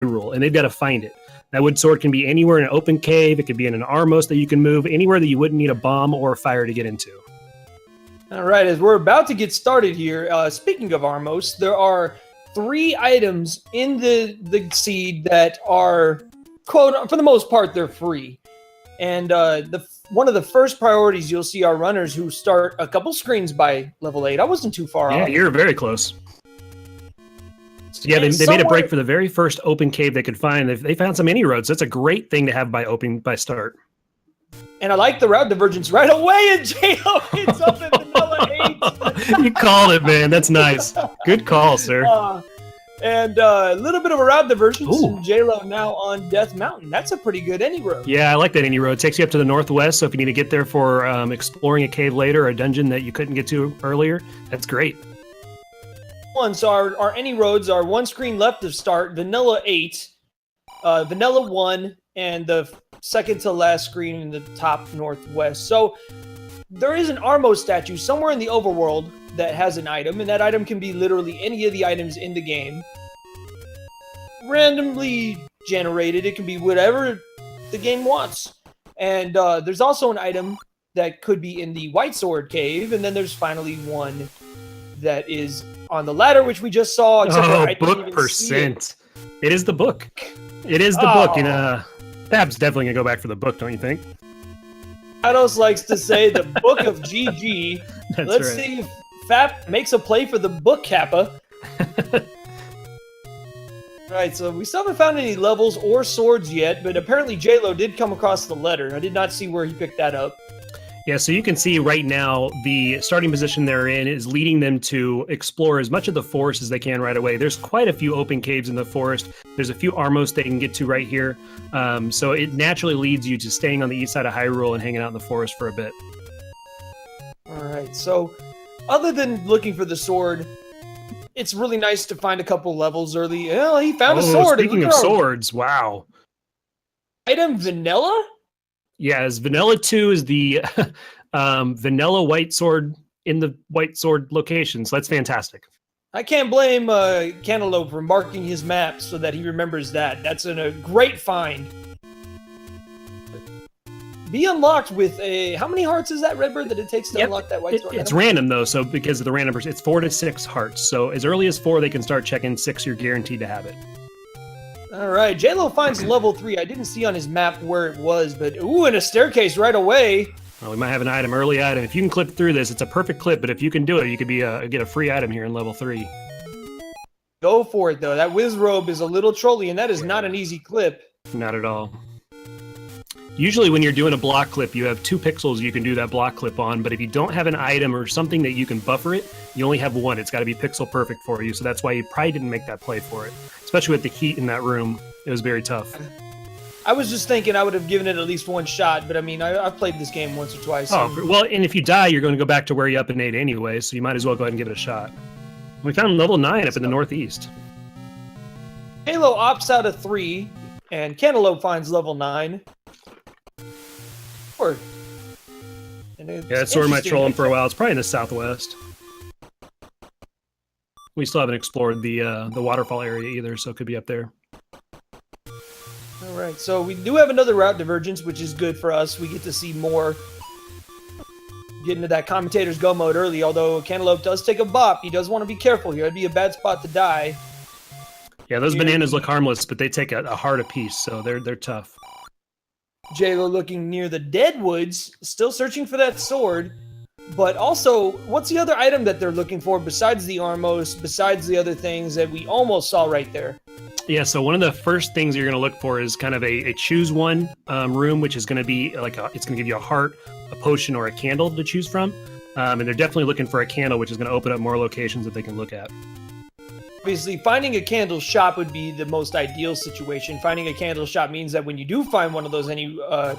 Hyrule, and they've got to find it. That wood sword can be anywhere in an open cave. It could be in an Armos that you can move, anywhere that you wouldn't need a bomb or a fire to get into. All right, as we're about to get started here, speaking of Armos, there are 3 items in the seed that are, quote, for the most part, they're free. And one of the first priorities you'll see are runners who start a couple screens by level 8. I wasn't too far off. Yeah, you're very close. So yeah, they made a break for the very first open cave they could find. They found some mini roads. That's a great thing to have by start. And I like the route divergence right away, and Jaylow hits up in vanilla 8. You called it, man. That's nice. Good call, sir. And a little bit of a route divergence, and Jaylow now on Death Mountain. That's a pretty good any road. Yeah, I like that any road. It takes you up to the northwest, so if you need to get there for exploring a cave later or a dungeon that you couldn't get to earlier, that's great. So our any roads are 1 screen left of start, vanilla 8, vanilla 1, and the second to last screen in the top northwest. So there is an Armo statue somewhere in the overworld that has an item, and that item can be literally any of the items in the game. Randomly generated, it can be whatever the game wants. And there's also an item that could be in the White Sword Cave, and then there's finally one that is on the ladder, which we just saw. Book percent. It is the book. It is the book, and Fab's definitely gonna go back for the book, don't you think? Ados likes to say the book of GG. Let's see if Fab makes a play for the book Kappa. Right, so we still haven't found any levels or swords yet, but apparently Jaylow did come across the letter. I did not see where he picked that up. Yeah, so you can see right now the starting position they're in is leading them to explore as much of the forest as they can right away. There's quite a few open caves in the forest. There's a few Armos they can get to right here. So it naturally leads you to staying on the east side of Hyrule and hanging out in the forest for a bit. All right, so other than looking for the sword, it's really nice to find a couple levels early. Well, he found a sword. Speaking of swords, wow. Item vanilla? Yeah, vanilla 2 is the vanilla white sword in the white sword location, so that's fantastic. I can't blame Cantaloupe for marking his map so that he remembers that. That's a great find. Be unlocked with a... How many hearts is that, Redbird, that it takes to unlock that white sword? It's random, though, so because of the random... It's 4 to 6 hearts, so as early as 4, they can start checking. 6, you're guaranteed to have it. All right, Jaylow finds level 3. I didn't see on his map where it was, but ooh, and a staircase right away. Well, we might have an early item. If you can clip through this, it's a perfect clip, but if you can do it, you could get a free item here in level 3. Go for it, though. That whiz robe is a little trolly, and that is not an easy clip. Not at all. Usually when you're doing a block clip, you have 2 pixels you can do that block clip on, but if you don't have an item or something that you can buffer it, you only have 1. It's got to be pixel perfect for you, so that's why you probably didn't make that play for it. Especially with the heat in that room, it was very tough. I was just thinking I would have given it at least 1 shot, but I mean, I've played this game once or twice. Well, and if you die, you're going to go back to where you up in 8 anyway, so you might as well go ahead and give it a shot. We found level 9 up in the northeast. Halo opts out of 3, and Cantaloupe finds level 9. Yeah, that sword might troll him for a while. It's probably in the southwest. We still haven't explored the waterfall area either, so it could be up there. All right, so we do have another route divergence, which is good for us. We get to see more. Get into that commentator's go mode early, although Cantaloupe does take a bop. He does want to be careful here. It'd be a bad spot to die. Yeah, those bananas look harmless, but they take a heart apiece, so they're tough. Jaylow looking near the Deadwoods, still searching for that sword. But also, what's the other item that they're looking for besides the Armos, besides the other things that we almost saw right there? Yeah, so one of the first things you're going to look for is kind of a choose one room, which is going to be like it's going to give you a heart, a potion, or a candle to choose from. And they're definitely looking for a candle, which is going to open up more locations that they can look at. Obviously, finding a candle shop would be the most ideal situation. Finding a candle shop means that when you do find one of those,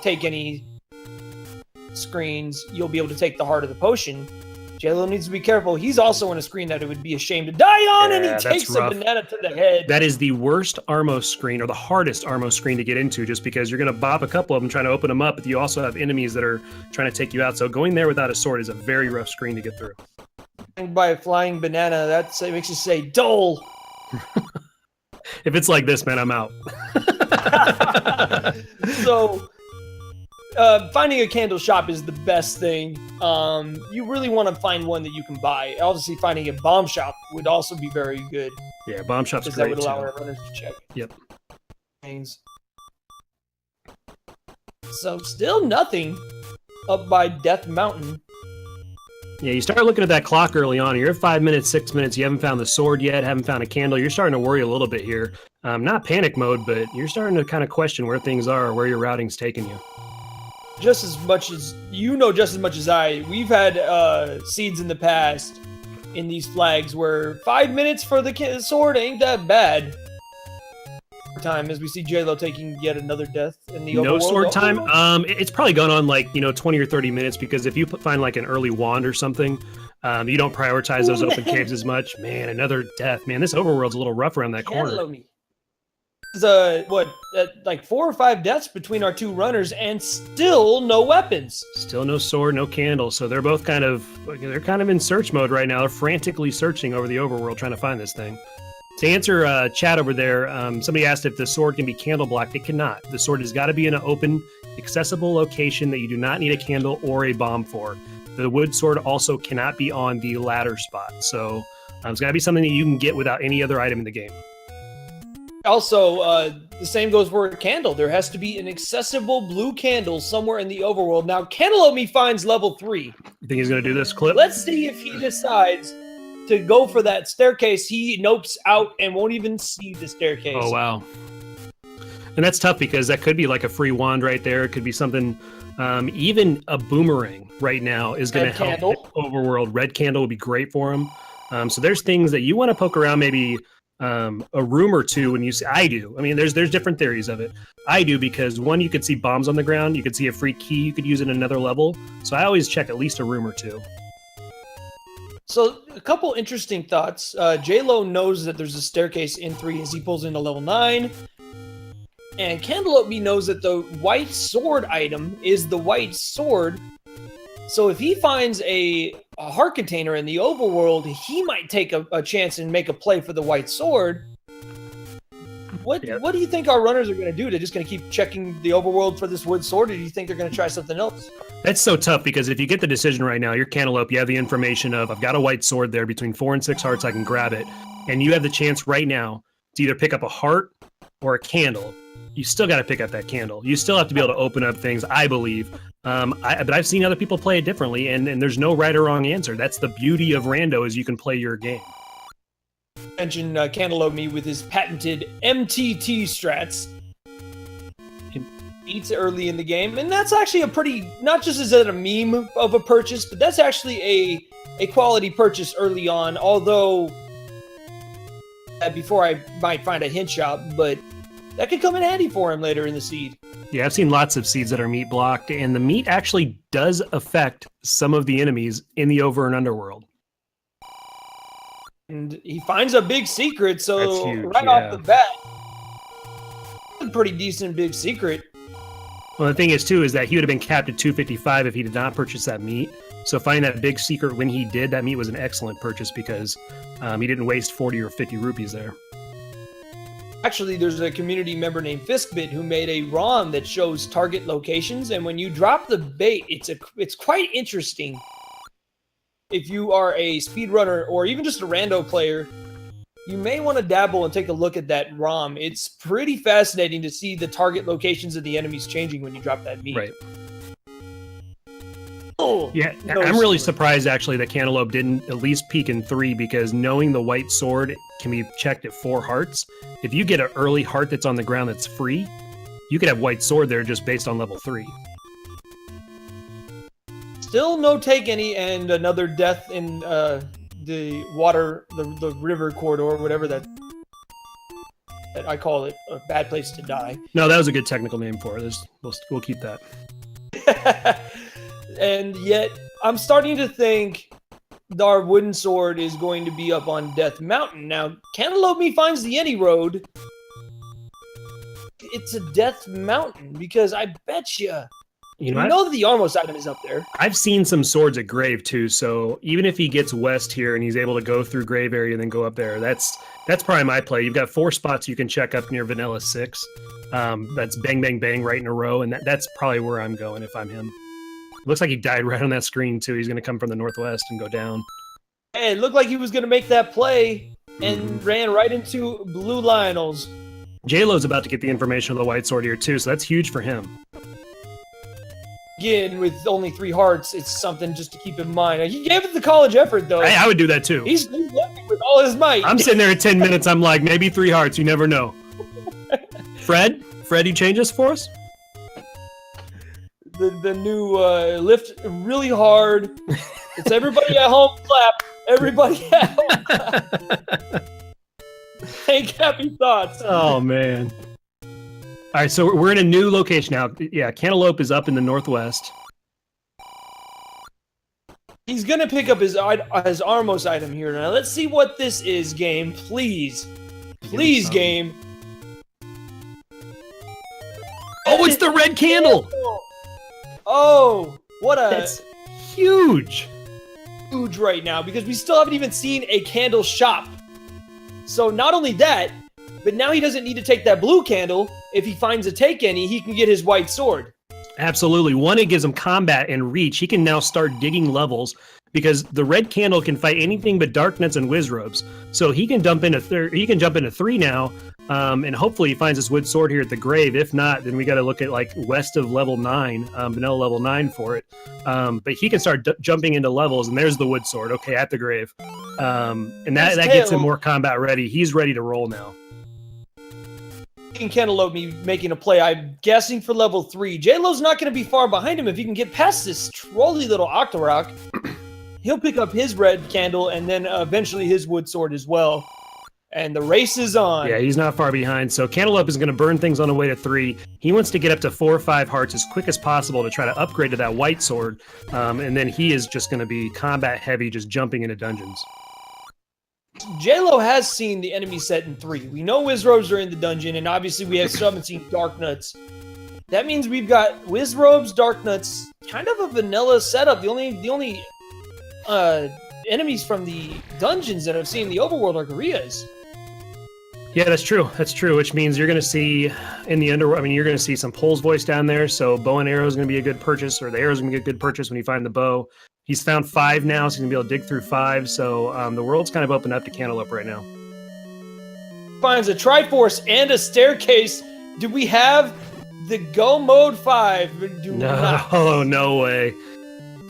take any screens, you'll be able to take the heart of the potion. Jaylow needs to be careful. He's also on a screen that it would be a shame to die on, and he takes a banana to the head. That is the worst Armos screen, or the hardest Armos screen to get into, just because you're going to bop a couple of them trying to open them up, but you also have enemies that are trying to take you out. So going there without a sword is a very rough screen to get through. And by a flying banana, that makes you say, dull. If it's like this, man, I'm out. So, finding a candle shop is the best thing. You really want to find one that you can buy. Obviously, finding a bomb shop would also be very good. Yeah, bomb shop's Because great that would allow too. our runners to check. Yep. Things. So, still nothing up by Death Mountain. Yeah, you start looking at that clock early on. You're at 5 minutes, 6 minutes. You haven't found the sword yet, haven't found a candle. You're starting to worry a little bit here. Not panic mode, but you're starting to kind of question where things are or where your routing's taking you. Just as much as just as much as I. We've had seeds in the past in these flags where 5 minutes for the sword ain't that bad. Time as we see Jaylow taking yet another death in the No overworld. sword time. It's probably gone on like 20 or 30 minutes because if you find like an early wand or something, you don't prioritize those open caves as much. Man, another death. Man, this overworld's a little rough around that corner. There's like 4 or 5 deaths between our two runners and still no weapons. Still no sword, no candle. So they're both kind of in search mode right now. They're frantically searching over the overworld trying to find this thing. To answer chat over there, somebody asked if the sword can be candle blocked. It cannot. The sword has got to be in an open, accessible location that you do not need a candle or a bomb for. The wood sword also cannot be on the ladder spot. So it's got to be something that you can get without any other item in the game. Also, the same goes for a candle. There has to be an accessible blue candle somewhere in the overworld. Now, Cantaloupeme finds level 3. You think he's going to do this clip? Let's see if he decides to go for that staircase. He nopes out and won't even see the staircase. Oh, wow. And that's tough because that could be like a free wand right there. It could be something, even a boomerang right now is going to help Overworld. Red candle would be great for him. So there's things that you want to poke around, maybe a room or two when you see. I do. I mean, there's different theories of it. I do because one, you could see bombs on the ground. You could see a free key you could use in another level. So I always check at least a room or two. So, a couple interesting thoughts. Jaylow knows that there's a staircase in 3 as he pulls into level 9. And Cantaloupeme knows that the white sword item is the white sword. So, if he finds a heart container in the overworld, he might take a chance and make a play for the white sword. What do you think our runners are going to do? They're just going to keep checking the overworld for this wood sword, or do you think they're going to try something else? That's so tough because if you get the decision right now, you're Cantaloupe, you have the information of, I've got a white sword there between 4 and 6 hearts, I can grab it. And you have the chance right now to either pick up a heart or a candle. You still got to pick up that candle. You still have to be able to open up things, I believe. But I've seen other people play it differently, and there's no right or wrong answer. That's the beauty of Rando is you can play your game. Mention Cantaloupeme with his patented MTT strats. Eats early in the game, and that's actually a pretty, not just is that a meme of a purchase, but that's actually a quality purchase early on, although before I might find a hint shop, but that could come in handy for him later in the seed. Yeah, I've seen lots of seeds that are meat blocked, and the meat actually does affect some of the enemies in the over and underworld. And he finds a big secret, so That's huge, right off the bat, a pretty decent big secret. Well, the thing is, too, is that he would have been capped at 255 if he did not purchase that meat. So finding that big secret when he did, that meat was an excellent purchase because he didn't waste 40 or 50 rupees there. Actually, there's a community member named Fiskbit who made a ROM that shows target locations, and when you drop the bait, it's quite interesting. If you are a speedrunner or even just a rando player, you may want to dabble and take a look at that ROM. It's pretty fascinating to see the target locations of the enemies changing when you drop that meat. Right. Oh, Yeah, no I'm really sword. surprised, actually, that Cantaloupe didn't at least peek in 3 because knowing the white sword can be checked at 4 hearts, if you get an early heart that's on the ground that's free, you could have white sword there just based on level 3. Still no take any, and another death in the water, the river corridor, whatever that I call it, a bad place to die. No, that was a good technical name for it. We'll keep that. And yet, I'm starting to think our wooden sword is going to be up on Death Mountain. Now, Cantaloupeme finds the any road. It's a Death Mountain, because I bet you You We know that the Armos item is up there. I've seen some swords at Grave too, so even if he gets west here and he's able to go through Grave area and then go up there, that's probably my play. You've got 4 spots you can check up near Vanilla 6. That's bang, bang, bang right in a row, and that's probably where I'm going if I'm him. Looks like he died right on that screen too. He's going to come from the northwest and go down. Hey, it looked like he was going to make that play and ran right into Blue Lionels. Jaylow's about to get the information of the white sword here too, so that's huge for him. Again, with only 3 hearts, it's something just to keep in mind. He gave it the college effort, though. I would do that too. He's looking with all his might. I'm sitting there at 10 minutes. I'm like, maybe 3 hearts. You never know. Fred, you change this for us? The new lift really hard. It's everybody at home clap. Everybody at home clap. Think happy thoughts. Oh, man. All right, so we're in a new location now. Yeah, Cantaloupe is up in the northwest. He's going to pick up his Armos item here. Now, let's see what this is, game. Please. Please, game. Oh, it's the red candle! Oh, what a... That's huge. Huge right now, because we still haven't even seen a candle shop. So not only that, but now he doesn't need to take that blue candle. If he finds a take any, he can get his white sword. Absolutely. One, it gives him combat and reach. He can now start digging levels because the red candle can fight anything but Darknuts and Wizrobes. So he can jump into 3 now, and hopefully he finds his wood sword here at the grave. If not, then we got to look at like west of level 9, vanilla level 9 for it. But he can start jumping into levels, and there's the wood sword. Okay, at the grave, and that gets him more combat ready. He's ready to roll now. Cantaloupe making a play, I'm guessing for level 3. Jaylow's not going to be far behind him if he can get past this trolly little Octorok. He'll pick up his red candle and then eventually his wood sword as well. And the race is on. Yeah, he's not far behind. So Cantaloupe is going to burn things on the way to 3. He wants to get up to 4 or 5 hearts as quick as possible to try to upgrade to that white sword. And then he is just going to be combat heavy, just jumping into dungeons. Jaylow has seen the enemy set in 3. We know Wizrobes are in the dungeon, and obviously we still haven't seen Darknuts. That means we've got Wizrobes, Darknuts, kind of a vanilla setup. The only enemies from the dungeons that I've seen in the Overworld are Gorias. Yeah, that's true. That's true, which means you're going to see in the underworld, you're going to see some Pole's voice down there, so bow and arrow is going to be a good purchase, or the arrow is going to be a good purchase when you find the bow. He's found 5 now, so he's going to be able to dig through 5, so the world's kind of opened up to Cantaloupe right now. Finds a Triforce and a staircase. Do we have the Go Mode 5? No, no way.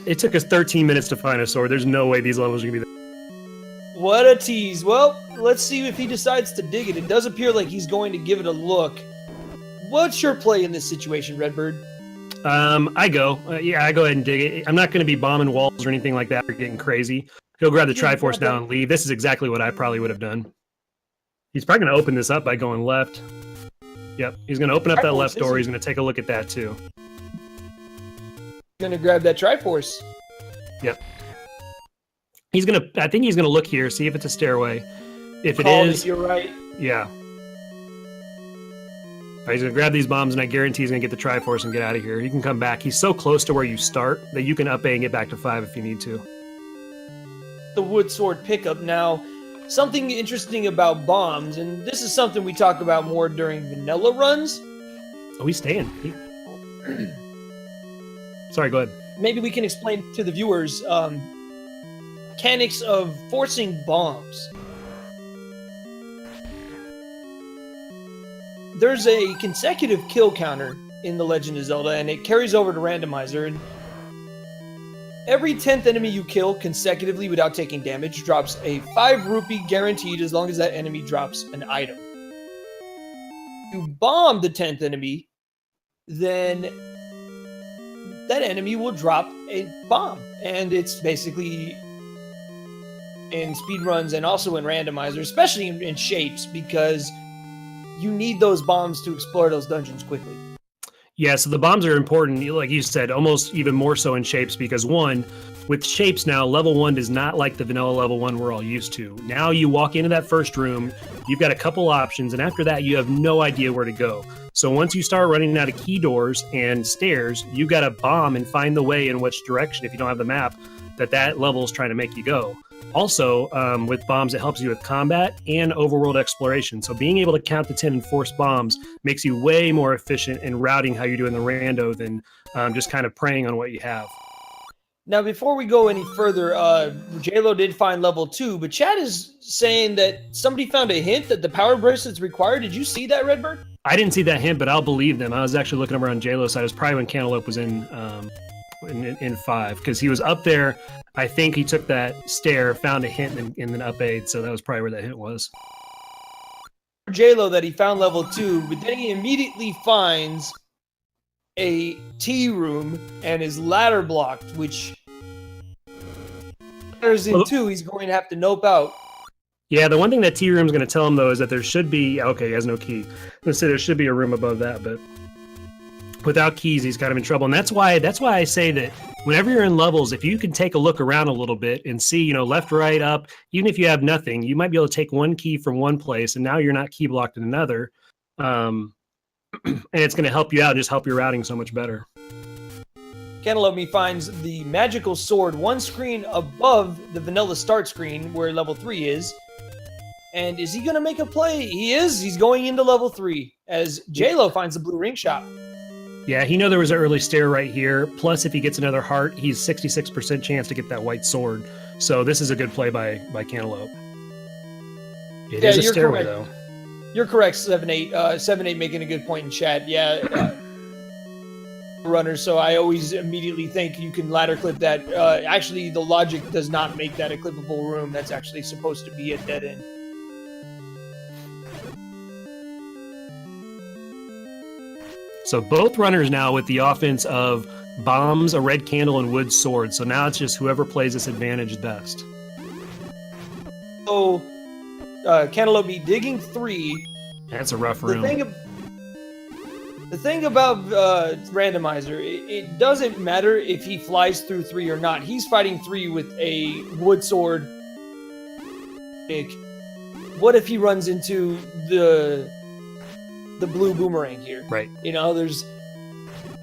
It took us 13 minutes to find a sword. There's no way these levels are going to be there. What a tease. Well, let's see if he decides to dig it. It does appear like he's going to give it a look. What's your play in this situation, Redbird? I go ahead and dig it. I'm not going to be bombing walls or anything like that or getting crazy. He'll grab the Triforce now and leave. This is exactly what I probably would have done. He's probably going to open this up by going left. Yep, he's going to open up that left door. He's going to take a look at that too. Going to grab that Triforce. Yep. I think he's going to look here, see if it's a stairway. If it is, you're right. Yeah. Right, he's going to grab these bombs, and I guarantee he's going to get the Triforce and get out of here. He can come back. He's so close to where you start that you can up A and get back to 5 if you need to. The wood sword pickup. Now, something interesting about bombs, and this is something we talk about more during vanilla runs. Oh, he's staying. Sorry, go ahead. Maybe we can explain to the viewers mechanics of forcing bombs. There's a consecutive kill counter in The Legend of Zelda, and it carries over to Randomizer. And every 10th enemy you kill consecutively without taking damage drops a 5 rupee guaranteed as long as that enemy drops an item. If you bomb the 10th enemy, then that enemy will drop a bomb. And it's basically in speedruns and also in Randomizer, especially in shapes, because you need those bombs to explore those dungeons quickly. Yeah, so the bombs are important, like you said, almost even more so in shapes, because one, with shapes now, level 1 is not like the vanilla level 1 we're all used to. Now you walk into that first room, you've got a couple options, and after that you have no idea where to go. So once you start running out of key doors and stairs, you got to bomb and find the way in which direction, if you don't have the map, that level is trying to make you go. Also, with bombs, it helps you with combat and overworld exploration. So being able to count to 10 and force bombs makes you way more efficient in routing how you do in the rando than just kind of preying on what you have. Now, before we go any further, Jaylow did find level 2, but Chad is saying that somebody found a hint that the power bracelet's required. Did you see that, Redbird? I didn't see that hint, but I'll believe them. I was actually looking over on Jaylow side. It was probably when Cantaloupe was in 5, because he was up there. I think he took that stair, found a hint, and then up aid. So that was probably where that hint was. Jaylow that he found level 2, but then he immediately finds a tea room and his ladder blocked, which matters in 2. He's going to have to nope out. Yeah, the one thing that tea room's going to tell him though is that there should be. Okay, he has no key. Let's say there should be a room above that, but without keys, he's kind of in trouble. And that's why I say that whenever you're in levels, if you can take a look around a little bit and see, left, right, up, even if you have nothing, you might be able to take one key from one place, and now you're not key blocked in another. And it's going to help you out and just help your routing so much better. Cantaloupeme finds the magical sword one screen above the vanilla start screen where level 3 is. And is he going to make a play? He is. He's going into level 3 as Jaylow finds the blue ring shop. Yeah, he knows there was an early stair right here. Plus, if he gets another heart, he's 66% chance to get that white sword. So this is a good play by Cantaloupe. It is a stairway, though. You're correct, 7-8. 7-8 making a good point in chat. Yeah, runners. So I always immediately think you can ladder clip that. Actually, the logic does not make that a clippable room. That's actually supposed to be a dead end. So both runners now with the offense of bombs, a red candle, and wood sword. So now it's just whoever plays this advantage best. So Cantaloupeme digging 3. That's a rough room. The thing about Randomizer, it doesn't matter if he flies through 3 or not. He's fighting 3 with a wood sword. What if he runs into the blue boomerang here? Right.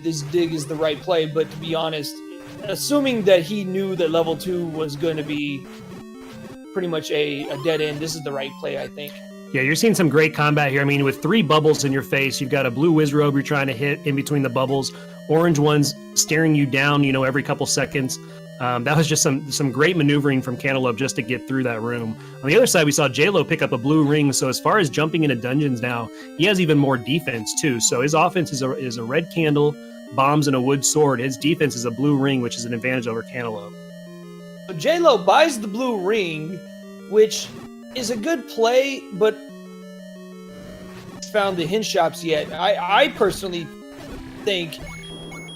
This dig is the right play, but to be honest, assuming that he knew that level 2 was going to be pretty much a dead end, this is the right play, I think. Yeah, you're seeing some great combat here. I mean, with 3 bubbles in your face, you've got a blue whiz robe you're trying to hit in between the bubbles, orange ones staring you down, every couple seconds. That was just some great maneuvering from Cantaloupe just to get through that room. On the other side, we saw Jaylow pick up a blue ring. So as far as jumping into dungeons now, he has even more defense too. So his offense is a red candle, bombs, and a wood sword. His defense is a blue ring, which is an advantage over Cantaloupe. So Jaylow buys the blue ring, which is a good play, but found the hint shops yet. I personally think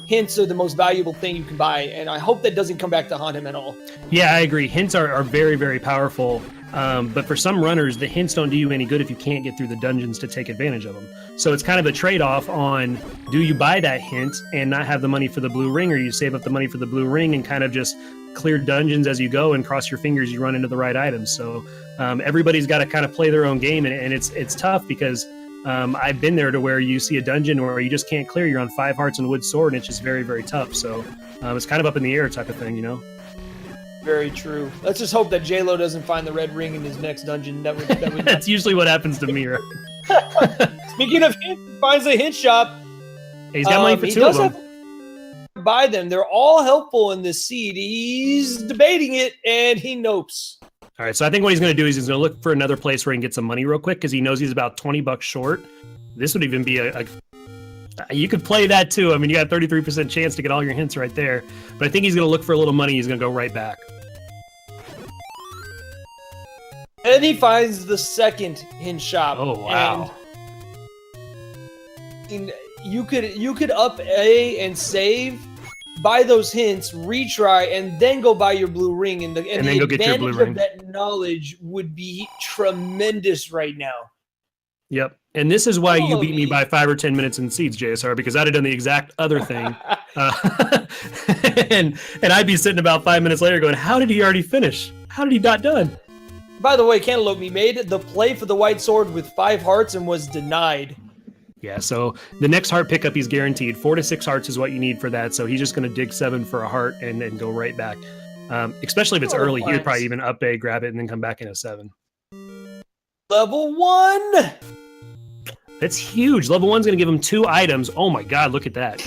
hints are the most valuable thing you can buy, and I hope that doesn't come back to haunt him at all. Yeah, I agree. Hints are very, very powerful, but for some runners, the hints don't do you any good if you can't get through the dungeons to take advantage of them. So it's kind of a trade-off on, do you buy that hint and not have the money for the blue ring, or you save up the money for the blue ring and kind of just clear dungeons as you go and cross your fingers you run into the right items. So everybody's got to kind of play their own game, and it's tough because I've been there to where you see a dungeon where you just can't clear. You're on 5 hearts and wood sword, and it's just very, very tough. So it's kind of up in the air type of thing, Very true. Let's just hope that Jaylow doesn't find the red ring in his next dungeon. That would That's usually what happens to me, right? Speaking of hints, he finds a hint shop. He's got money for 2 of them. Buy them. They're all helpful in this seed. He's debating it, and he nopes. All right, so I think what he's going to do is he's going to look for another place where he can get some money real quick because he knows he's about $20 short. This would even be you could play that too. I mean, you got a 33% chance to get all your hints right there. But I think he's going to look for a little money. He's going to go right back. And he finds the second hint shop. Oh, wow. And you could up A and save, buy those hints, retry, and then go buy your blue ring. And then go get your blue ring. That knowledge would be tremendous right now. Yep. And this is why you beat me by 5 or 10 minutes in seeds, JSR, because I'd have done the exact other thing. And I'd be sitting about 5 minutes later going, how did he already finish? How did he not done? By the way, Cantaloupeme made the play for the white sword with 5 hearts and was denied. Yeah, so the next heart pickup he's guaranteed. 4 to 6 hearts is what you need for that. So he's just going to dig 7 for a heart and then go right back. Especially if it's early, he would probably even up A, grab it, and then come back in a 7. Level 1! That's huge. Level 1's going to give him 2 items. Oh my God, look at that.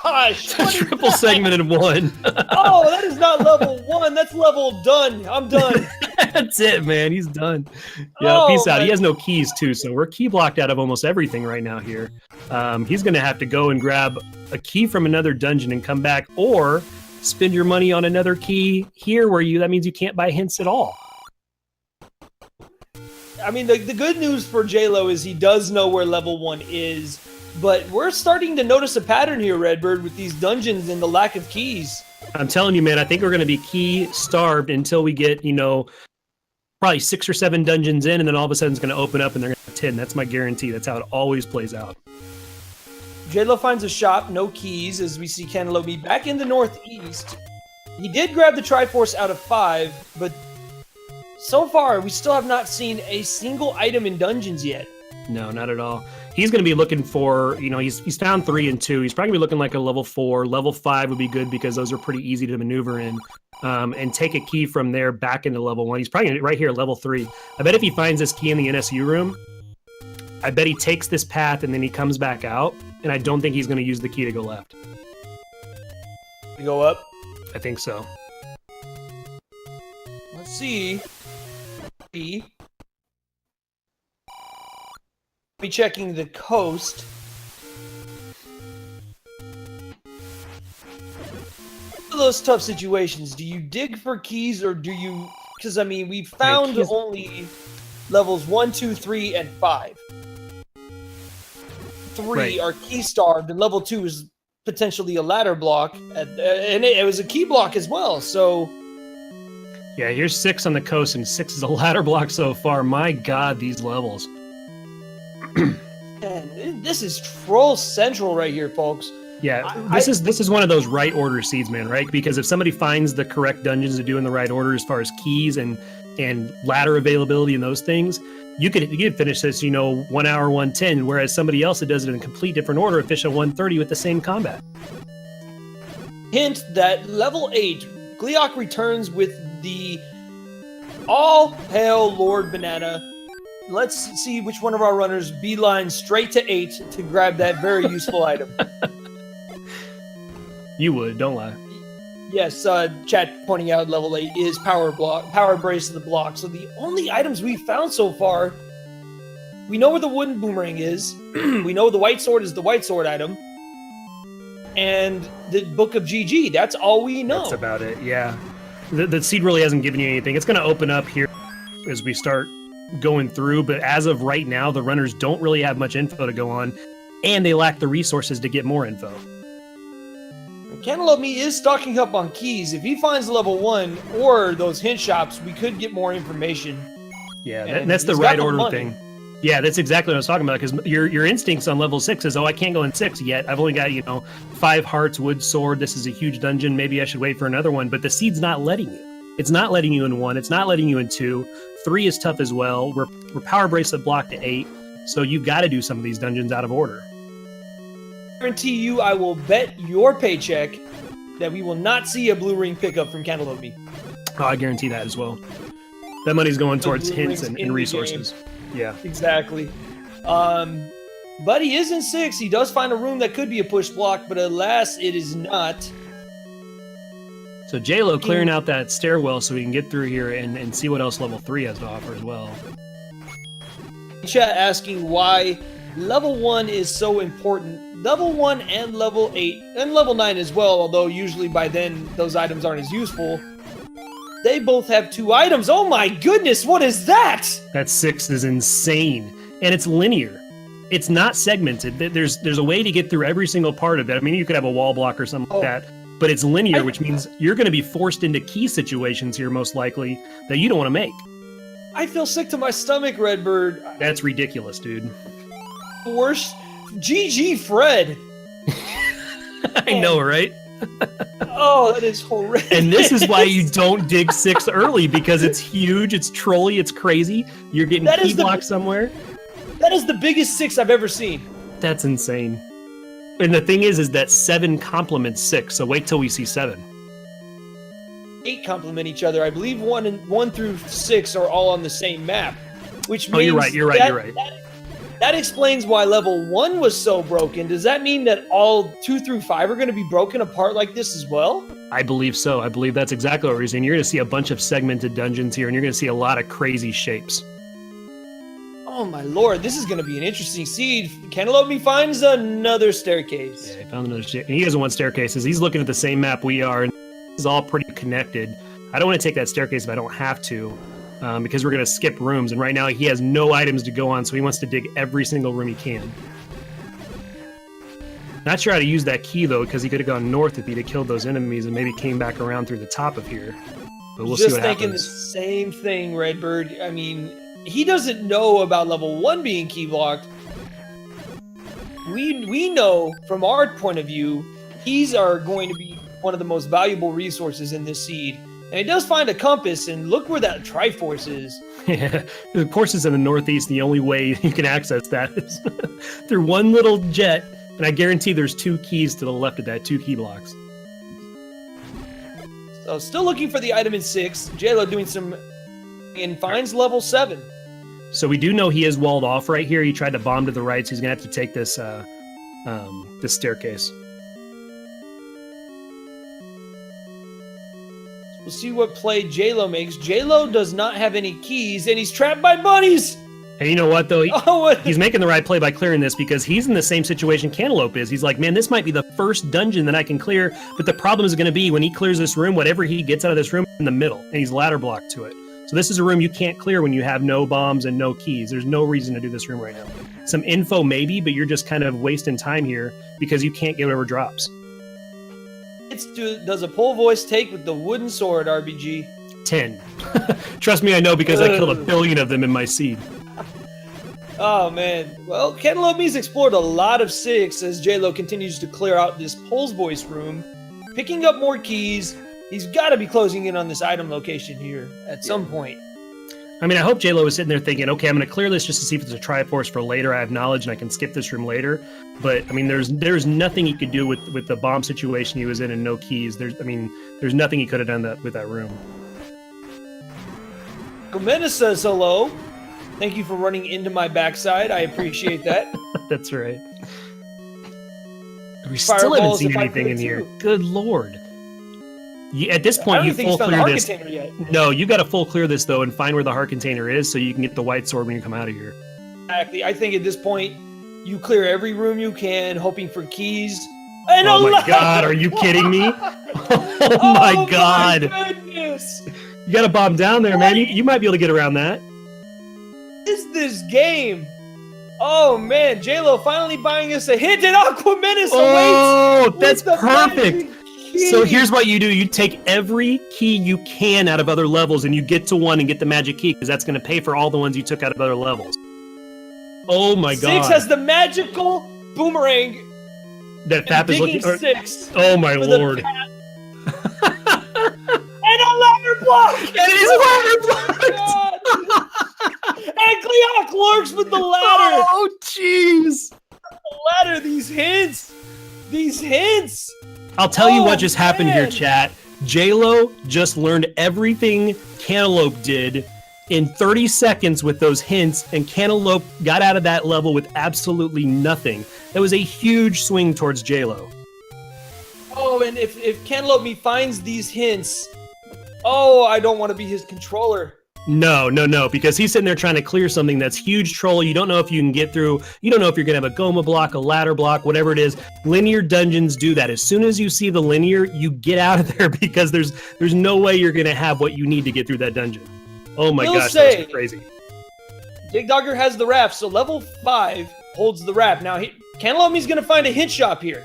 Gosh! Triple segment in 1. Oh, that is not level 1. That's level done. I'm done. That's it, man. He's done. Yeah, peace out. He has no keys, too, so we're key blocked out of almost everything right now here. He's going to have to go and grab a key from another dungeon and come back, or spend your money on another key here that means you can't buy hints at all. I mean, the good news for Jaylow is he does know where level 1 is, but we're starting to notice a pattern here, Redbird, with these dungeons and the lack of keys. I'm telling you, man, I think we're going to be key starved until we get, probably 6 or 7 dungeons in, and then all of a sudden it's going to open up and they're going to have 10. That's my guarantee. That's how it always plays out. Jaylow finds a shop, no keys, as we see Cantaloupeme back in the northeast. He did grab the Triforce out of 5, but so far we still have not seen a single item in dungeons yet. No, not at all. He's going to be looking for, he's found 3 and 2. He's probably going to be looking like a level 4. Level 5 would be good because those are pretty easy to maneuver in. And take a key from there back into level 1. He's probably gonna, right here, level 3. I bet if he finds this key in the NSU room, I bet he takes this path and then he comes back out. And I don't think he's going to use the key to go left. To go up? I think so. Let's see. Be checking the coast. Those tough situations, do you dig for keys or do you, because I mean we found only levels 1, 2, 3, and 5. 3 are key starved, and level 2 is potentially a ladder block, and it was a key block as well. So yeah, here's 6 on the coast, and 6 is a ladder block so far. My God, these levels. Man, this is Troll Central right here, folks. Yeah, this is one of those right order seeds, man, right? Because if somebody finds the correct dungeons to do in the right order as far as keys and ladder availability and those things, you could finish this, 1 hour, 110, whereas somebody else that does it in a complete different order, finish at 130 with the same combat. Hint that level 8, Gleeok returns with the All Hail Lord Banana. Let's see which one of our runners beeline straight to 8 to grab that very useful item. You would, don't lie. Yes, chat pointing out level 8 is power brace of the block. So the only items we've found so far, we know where the wooden boomerang is. We know the white sword is the white sword item. And the Book of GG, that's all we know. That's about it, yeah. The seed really hasn't given you anything. It's going to open up here as we start going through, but as of right now, the runners don't really have much info to go on, and they lack the resources to get more info. Cantaloupeme is stocking up on keys. If he finds level 1 or those hint shops, we could get more information. Yeah, that's the right order thing. Yeah, that's exactly what I was talking about, because your instincts on level 6 is, I can't go in 6 yet. I've only got, 5 hearts, wood sword. This is a huge dungeon. Maybe I should wait for another one. But the seed's not letting you. It's not letting you in 1. It's not letting you in 2. 3 is tough as well. We're power bracelet blocked to 8. So you've got to do some of these dungeons out of order. I guarantee you, I will bet your paycheck that we will not see a blue ring pickup from Cantaloupeme. Oh, I guarantee that as well. That money's going towards hints and resources. Yeah, exactly. But he is in 6. He does find a room that could be a push block, but alas, it is not. So Jaylow clearing out that stairwell so we can get through here and see what else level 3 has to offer as well. Chat asking why level 1 is so important. Level 1 and level 8, and level 9 as well, although usually by then those items aren't as useful. They both have 2 items. Oh my goodness, what is that? That 6 is insane. And it's linear. It's not segmented. There's a way to get through every single part of it. I mean, you could have a wall block or something like that, but it's linear, which means you're going to be forced into key situations here, most likely, that you don't want to make. I feel sick to my stomach, Redbird. That's ridiculous, dude. Worst. GG, Fred. I know, right? Oh, that is horrific. And this is why you don't dig 6 early, because it's huge, it's trolly, it's crazy. You're getting key blocked somewhere. That is the biggest 6 I've ever seen. That's insane. And the thing is that 7 complements 6, so wait till we see 7. 8 complement each other. I believe 1 through 6 are all on the same map, which means you're right. That explains why level 1 was so broken. Does that mean that all 2 through 5 are going to be broken apart like this as well? I believe so. I believe that's exactly what we're seeing. You're going to see a bunch of segmented dungeons here, and you're going to see a lot of crazy shapes. Oh my lord, this is going to be an interesting seed. Cantaloupe finds another staircase. Yeah, he found another staircase. He doesn't want staircases. He's looking at the same map we are, and this is all pretty connected. I don't want to take that staircase if I don't have to, because we're going to skip rooms, and right now he has no items to go on, so he wants to dig every single room he can. Not sure how to use that key, though, because he could have gone north if he'd have killed those enemies and maybe came back around through the top of here. But we'll see what happens. Just thinking the same thing, Redbird. I mean, he doesn't know about level 1 being key blocked. We know from our point of view, keys are going to be one of the most valuable resources in this seed. And he does find a compass, and look where that Triforce is. Yeah, the course is in the northeast. The only way you can access that is through one little jet, and I guarantee there's 2 keys to the left of that, 2 key blocks. So still looking for the item in 6. Jaylow doing some and finds level 7. So we do know he is walled off right here. He tried to bomb to the right, so he's gonna have to take this this staircase. We'll see what play Jaylow makes. Jaylow does not have any keys, and he's trapped by bunnies! And you know what, though? He's making the right play by clearing this because he's in the same situation Cantaloupe is. He's like, man, this might be the first dungeon that I can clear, but the problem is going to be when he clears this room, whatever he gets out of this room in the middle, and he's ladder blocked to it. So this is a room you can't clear when you have no bombs and no keys. There's no reason to do this room right now. Some info maybe, but you're just kind of wasting time here because you can't get whatever drops. Does a pole voice take with the wooden sword, RBG? 10. Trust me, I know because I killed 1 billion of them in my seed. Oh, man. Well, Cantaloupe's explored a lot of 6 as Jaylow continues to clear out this Pole's Voice room, picking up more keys. He's got to be closing in on this item location here at some point. I mean, I hope Jaylow was sitting there thinking, okay, I'm going to clear this just to see if it's a Triforce for later. I have knowledge and I can skip this room later. But, I mean, there's nothing he could do with the bomb situation he was in and no keys. There's nothing he could have done with that room. Gomena says hello. Thank you for running into my backside. I appreciate that. That's right. We still haven't seen anything in here. Good lord. At this point, you full clear this. Yet. No, you got to full clear this, though, and find where the heart container is so you can get the white sword when you come out of here. Exactly. I think at this point, you clear every room you can, hoping for keys. And oh my god, are you kidding me? Oh my god. My goodness. You got to bomb down there, man. You might be able to get around that. Is this game? Oh man, Jaylow finally buying us a hint and Aquamenus awaits. Oh, that's perfect. So here's what you do. You take every key you can out of other levels and you get to 1 and get the magic key because that's going to pay for all the ones you took out of other levels. Oh my god. 6 has the magical boomerang. That Fap is looking... 6. Oh my lord. And a ladder block! And it is a ladder block! And Cleoc lurks with the ladder! Oh, jeez! The ladder, these hints! These hints! I'll tell you what just happened here, chat. Jaylow just learned everything Cantaloupe did in 30 seconds with those hints, and Cantaloupe got out of that level with absolutely nothing. That was a huge swing towards Jaylow. Oh, and if Cantaloupe finds these hints... Oh, I don't want to be his controller. No, because he's sitting there trying to clear something that's huge troll. You don't know if you can get through. You don't know if you're going to have a Goma block, a ladder block, whatever it is. Linear dungeons do that. As soon as you see the linear, you get out of there because there's no way you're going to have what you need to get through that dungeon. Oh my gosh, that's crazy. Dig Dogger has the raft, so level 5 holds the raft. Now, Cantaloupe's going to find a hint shop here.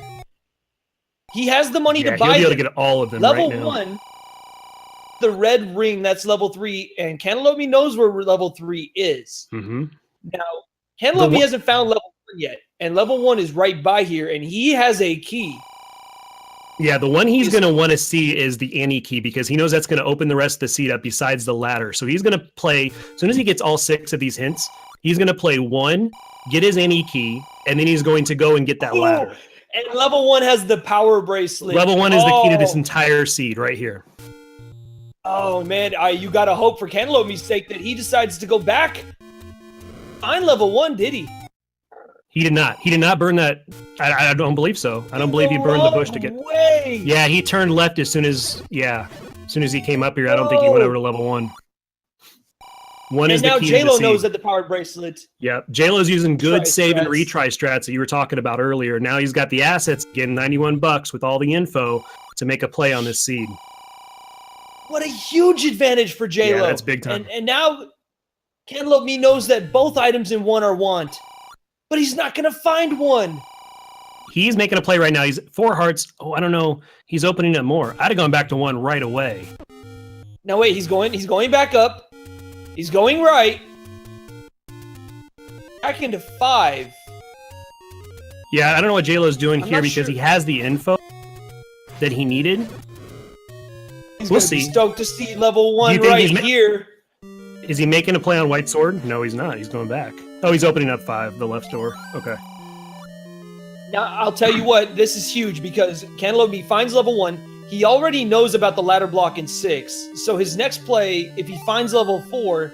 He has the money to buy he'll be able to get all of them level right now. 1. The red ring, that's level 3, and Cantaloupe knows where level 3 is. Mm-hmm. Now, Cantaloupe hasn't found level 1 yet, and level 1 is right by here, and he has a key. Yeah, the one he's going to want to see is the Annie key because he knows that's going to open the rest of the seat up besides the ladder. So he's going to play, as soon as he gets all 6 of these hints, he's going to play 1, get his Annie key, and then he's going to go and get that ladder. And level 1 has the power bracelet. Level 1 is the key to this entire seed right here. Oh, man, you got to hope for Cantaloupe's sake that he decides to go back. Find level 1, did he? He did not. He did not burn that. I don't believe so. I don't believe he burned the bush to get. Way. Yeah, he turned left as soon as he came up here. I don't think he went over to level 1. One is the key to the seed. And now Jaylow knows that the power bracelet. Yeah, Jaylow's using good save and retry strats that you were talking about earlier. Now he's got the assets again, $91 with all the info to make a play on this seed. What a huge advantage for Jaylow. Yeah, that's big time. And now Cantaloupe knows that both items in one are want. But he's not going to find one. He's making a play right now. He's 4 hearts. Oh, I don't know. He's opening up more. I'd have gone back to 1 right away. Now wait, he's going back up. He's going right. Back into 5. Yeah, I don't know what Jaylow's doing here because he has the info that he needed. We'll see. Stoked to see level 1 right here. Is he making a play on White Sword? No, he's not. He's going back. Oh, he's opening up 5, the left door. Okay. Now, I'll tell you what, this is huge because Cantaloupe finds level 1. He already knows about the ladder block in 6. So his next play, if he finds level 4,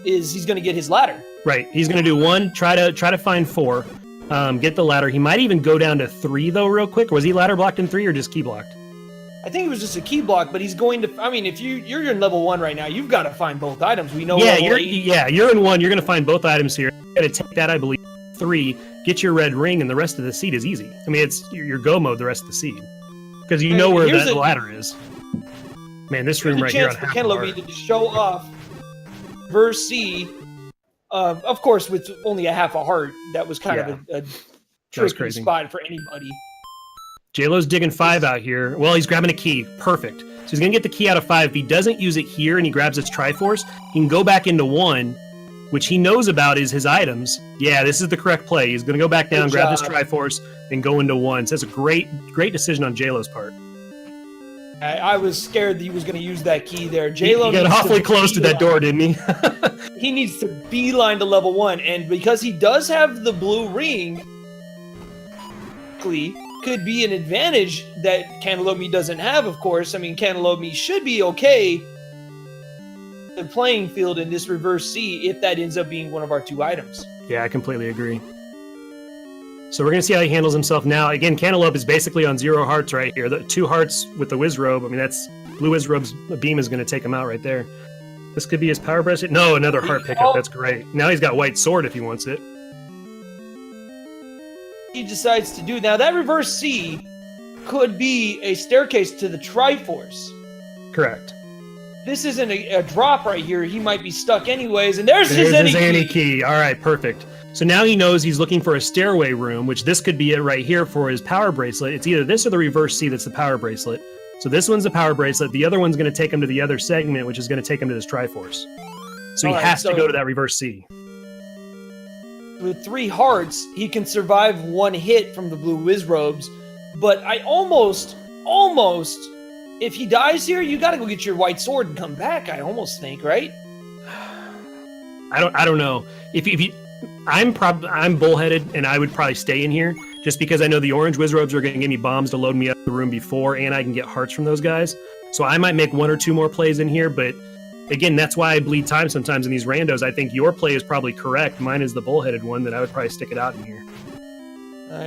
is he's going to get his ladder. Right. He's going to do 1, try to find 4, get the ladder. He might even go down to 3, though, real quick. Was he ladder blocked in 3 or just key blocked? I think it was just a key block, but he's going to. I mean, if you're in level 1 right now, you've got to find both items. We know. Yeah, you're in 1. You're going to find both items here. You're going to take that, I believe. 3, get your red ring, and the rest of the seed is easy. I mean, it's your go mode. The rest of the seed, because you know where that ladder is. Man, this room right here. Here's a chance for Cantaloupe to show off verse C. Of course, with only a half a heart, that was kind of a tricky spot for anybody. Jaylow's digging 5 out here. Well, he's grabbing a key. Perfect. So he's going to get the key out of 5. If he doesn't use it here and he grabs his Triforce, he can go back into 1, which he knows about is his items. Yeah, this is the correct play. He's going to go back down, grab his Triforce, and go into 1. So that's a great decision on Jaylow's part. I was scared that he was going to use that key there. Jaylow got awfully close to that door, didn't he? He needs to beeline to level 1, and because he does have the blue ring, could be an advantage that Cantaloupe doesn't have, of course. I mean, Cantaloupe should be okay the playing field in this reverse C if that ends up being one of our 2 items. Yeah, I completely agree. So we're going to see how he handles himself now. Again, Cantaloupe is basically on 0 hearts right here. The 2 hearts with the Wizrobe. I mean, that's Blue Wizrobe's beam is going to take him out right there. This could be his power bracelet. No, another heart pickup. That's great. Now he's got White Sword if he wants it. He decides to do. Now, that reverse C could be a staircase to the Triforce. Correct. This isn't a drop right here. He might be stuck anyways, and there's his any key. All right, perfect. So now he knows he's looking for a stairway room, which this could be it right here for his power bracelet. It's either this or the reverse C that's the power bracelet. So this one's the power bracelet. The other one's going to take him to the other segment, which is going to take him to this Triforce. So he has to go to that reverse C. With 3 hearts, he can survive 1 hit from the blue Wizrobes. But I almost, if he dies here, you got to go get your White Sword and come back. I almost think, right? I don't know. I'm bullheaded, and I would probably stay in here just because I know the orange Wizrobes are going to give me bombs to load me up the room before, and I can get hearts from those guys. So I might make 1 or 2 more plays in here, but again, that's why I bleed time sometimes in these randos. I think your play is probably correct. Mine is the bullheaded one that I would probably stick it out in here.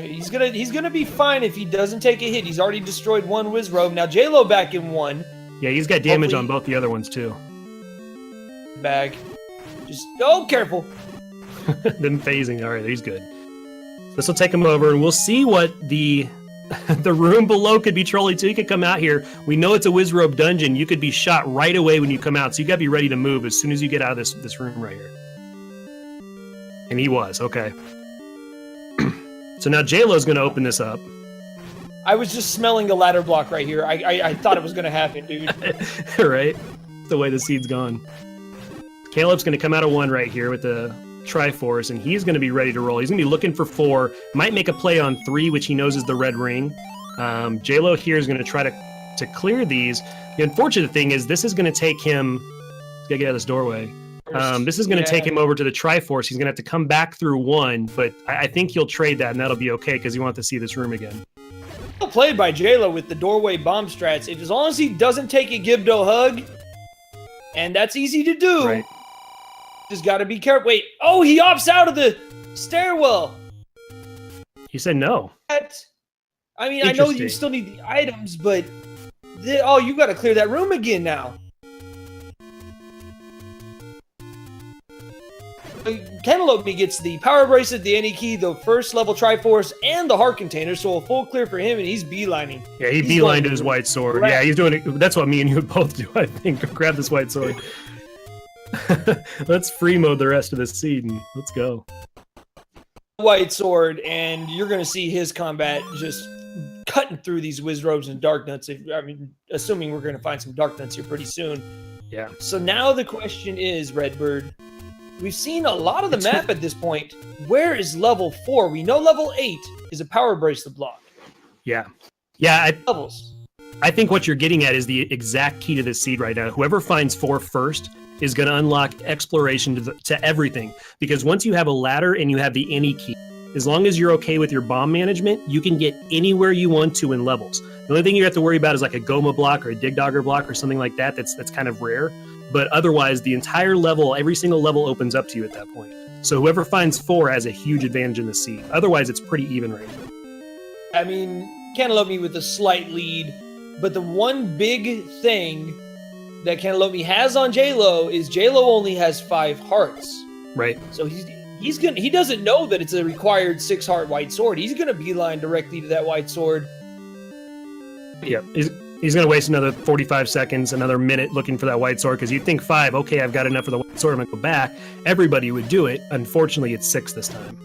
He's gonna be fine if he doesn't take a hit. He's already destroyed 1 Wizrobe. Now Jaylow back in 1. Yeah, he's got damage on both the other ones too. Bag. Just careful. Them phasing. All right, he's good. This will take him over, and we'll see what the room below could be trolling too. You could come out here. We know it's a Wizrobe dungeon. You could be shot right away when you come out, so you got to be ready to move as soon as you get out of this room right here. And he was. Okay. So now Jaylow's going to open this up. I was just smelling the ladder block right here. I thought it was going to happen, dude. Right? The way the seed's gone. Caleb's going to come out of 1 right here with the Triforce, and he's going to be ready to roll. He's going to be looking for 4. Might make a play on 3, which he knows is the red ring. Jaylow here is going to try to clear these. The unfortunate thing is this is going to take him... He's got to get out of this doorway. This is going to take him over to the Triforce. He's going to have to come back through one, but I think he'll trade that, and that'll be okay because he wants to see this room again. Well played by Jaylow with the doorway bomb strats. As long as he doesn't take a Gibdo hug, and that's easy to do, Right. just got to be careful. Wait, oh, he opts out of the stairwell. He said no. What? I mean, I know you still need the items, but you got to clear that room again now. Cantaloupeme gets the power bracelet, the any key, the first level Triforce, and the heart container, so a full clear for him, and he's beelining. Yeah, he's beelined to his white sword. Yeah, he's doing it. That's what me and you would both do, I think. Grab this white sword. Let's free mode the rest of this seed, and let's go. White sword, and you're going to see his combat just cutting through these Wizrobes and Dark Nuts. Assuming we're going to find some Dark Nuts here pretty soon. Yeah. So now the question is, Redbird, we've seen a lot of the map at this point. Where is level 4? We know level 8 is a power bracelet block. Yeah. Yeah. Levels. I think what you're getting at is the exact key to this seed right now. Whoever finds 4 first is going to unlock exploration to everything. Because once you have a ladder and you have the any key, as long as you're okay with your bomb management, you can get anywhere you want to in levels. The only thing you have to worry about is like a Goma block or a Dig Dogger block or something like that. That's kind of rare. But otherwise, the entire level, every single level opens up to you at that point. So whoever finds 4 has a huge advantage in the seed. Otherwise, it's pretty even right now. I mean, Cantaloupeme with a slight lead, but the one big thing that Cantaloupeme has on Jaylow is Jaylow only has 5 hearts. Right. So he doesn't know that it's a required 6-heart white sword. He's gonna beeline directly to that white sword. Yeah. He's going to waste another 45 seconds, another minute looking for that white sword, because you'd think 5, okay, I've got enough of the white sword, I'm going to go back. Everybody would do it. Unfortunately, it's 6 this time.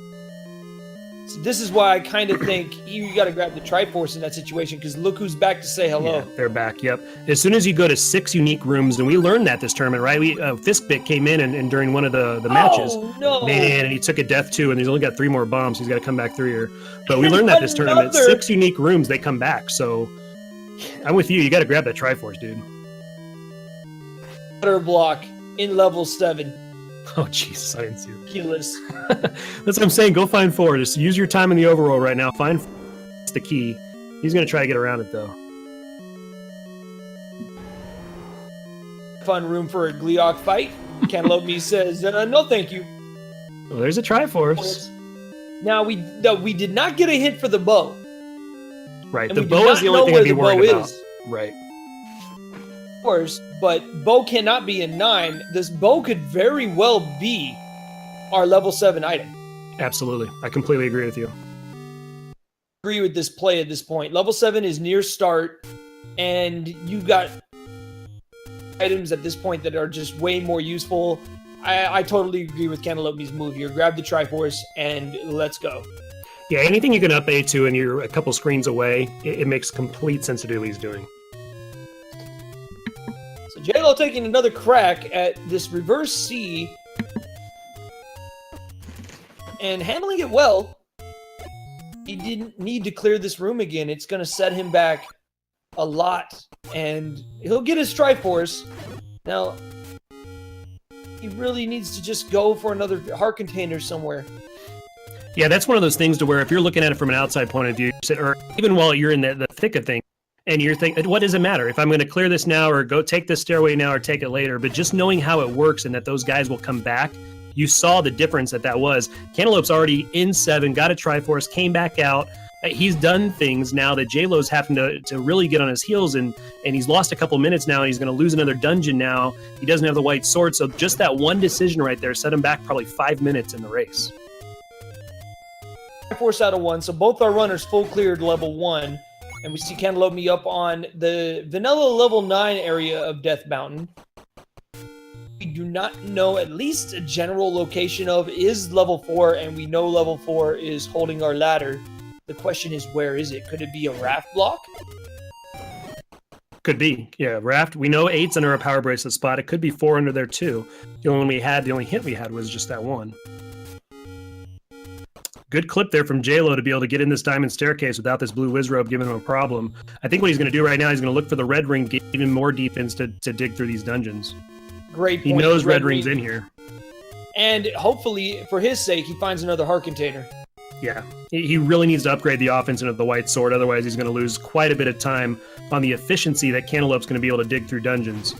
So this is why I kind of think you got to grab the Triforce in that situation, because look who's back to say hello. Yeah, they're back, yep. As soon as you go to 6 unique rooms, and we learned that this tournament, right? Fiskbit came in and during one of the matches. Oh, no. Man, and he took a death too, and he's only got 3 more bombs, so he's got to come back through here. But we learned that this tournament, 6 unique rooms, they come back, so... I'm with you. You got to grab that Triforce, dude. Water block in level 7. Oh, Jesus. I didn't see it. Keyless. That's what I'm saying. Go find 4. Just use your time in the overworld right now. Find 4. That's the key. He's going to try to get around it, though. Fun room for a Gleeok fight. Cantaloupeme says, no, thank you. Well, there's a Triforce. Now, we did not get a hint for the bow. Right, And the bow is the only thing I'd be worried about. Right. Of course, but bow cannot be a 9. This bow could very well be our level 7 item. Absolutely. I completely agree with you. Agree with this play at this point. Level 7 is near start, and you've got items at this point that are just way more useful. I totally agree with Cantaloupe's move here. Grab the Triforce, and let's go. Yeah, anything you can up A to and you're a couple screens away, it makes complete sense to do what he's doing. So Jaylow taking another crack at this reverse C and handling it well. He didn't need to clear this room again. It's going to set him back a lot, and he'll get his Triforce. Now, he really needs to just go for another heart container somewhere. Yeah, that's one of those things to where if you're looking at it from an outside point of view, or even while you're in the thick of things, and you're thinking, what does it matter if I'm going to clear this now or go take this stairway now or take it later? But just knowing how it works and that those guys will come back, you saw the difference that was. Cantaloupe's already in 7, got a Triforce, came back out. He's done things now that Jaylow's having to really get on his heels, and he's lost a couple minutes now, and he's going to lose another dungeon now. He doesn't have the white sword, so just that one decision right there set him back probably 5 minutes in the race. Triforce out of 1, so both our runners full cleared level 1, and we see Cantaloupeme up on the vanilla level 9 area of Death Mountain. We do not know at least a general location of is level 4, and we know level 4 is holding our ladder. The question is, where is it? Could it be a raft block? Could be, yeah. Raft. We know 8's under a power bracelet spot. It could be 4 under there too. The only hint we had was just that one. Good clip there from Jaylow to be able to get in this diamond staircase without this blue Wizrobe giving him a problem. I think what he's going to do right now, he's going to look for the red ring, get even more defense to dig through these dungeons. Great point. He knows red ring's in here. And hopefully, for his sake, he finds another heart container. Yeah, he really needs to upgrade the offense into the white sword. Otherwise, he's going to lose quite a bit of time on the efficiency that Cantaloupe's going to be able to dig through dungeons.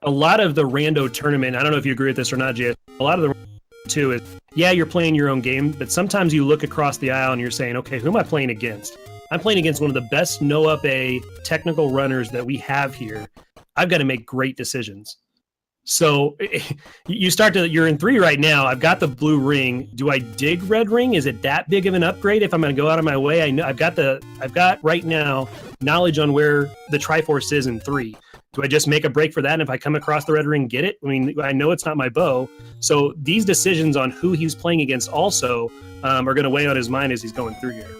A lot of the rando tournament, I don't know if you agree with this or not, Jay, a lot of the too is, yeah, you're playing your own game, but sometimes you look across the aisle and you're saying, okay, who am I playing against? I'm playing against one of the best no-up-A technical runners that we have here. I've got to make great decisions. So you're in 3 right now. I've got the blue ring. Do I dig red ring? Is it that big of an upgrade if I'm going to go out of my way? I know I've got right now knowledge on where the Triforce is in 3. Do I just make a break for that? And if I come across the red ring, get it? I mean, I know it's not my bow. So these decisions on who he's playing against also are going to weigh on his mind as he's going through here.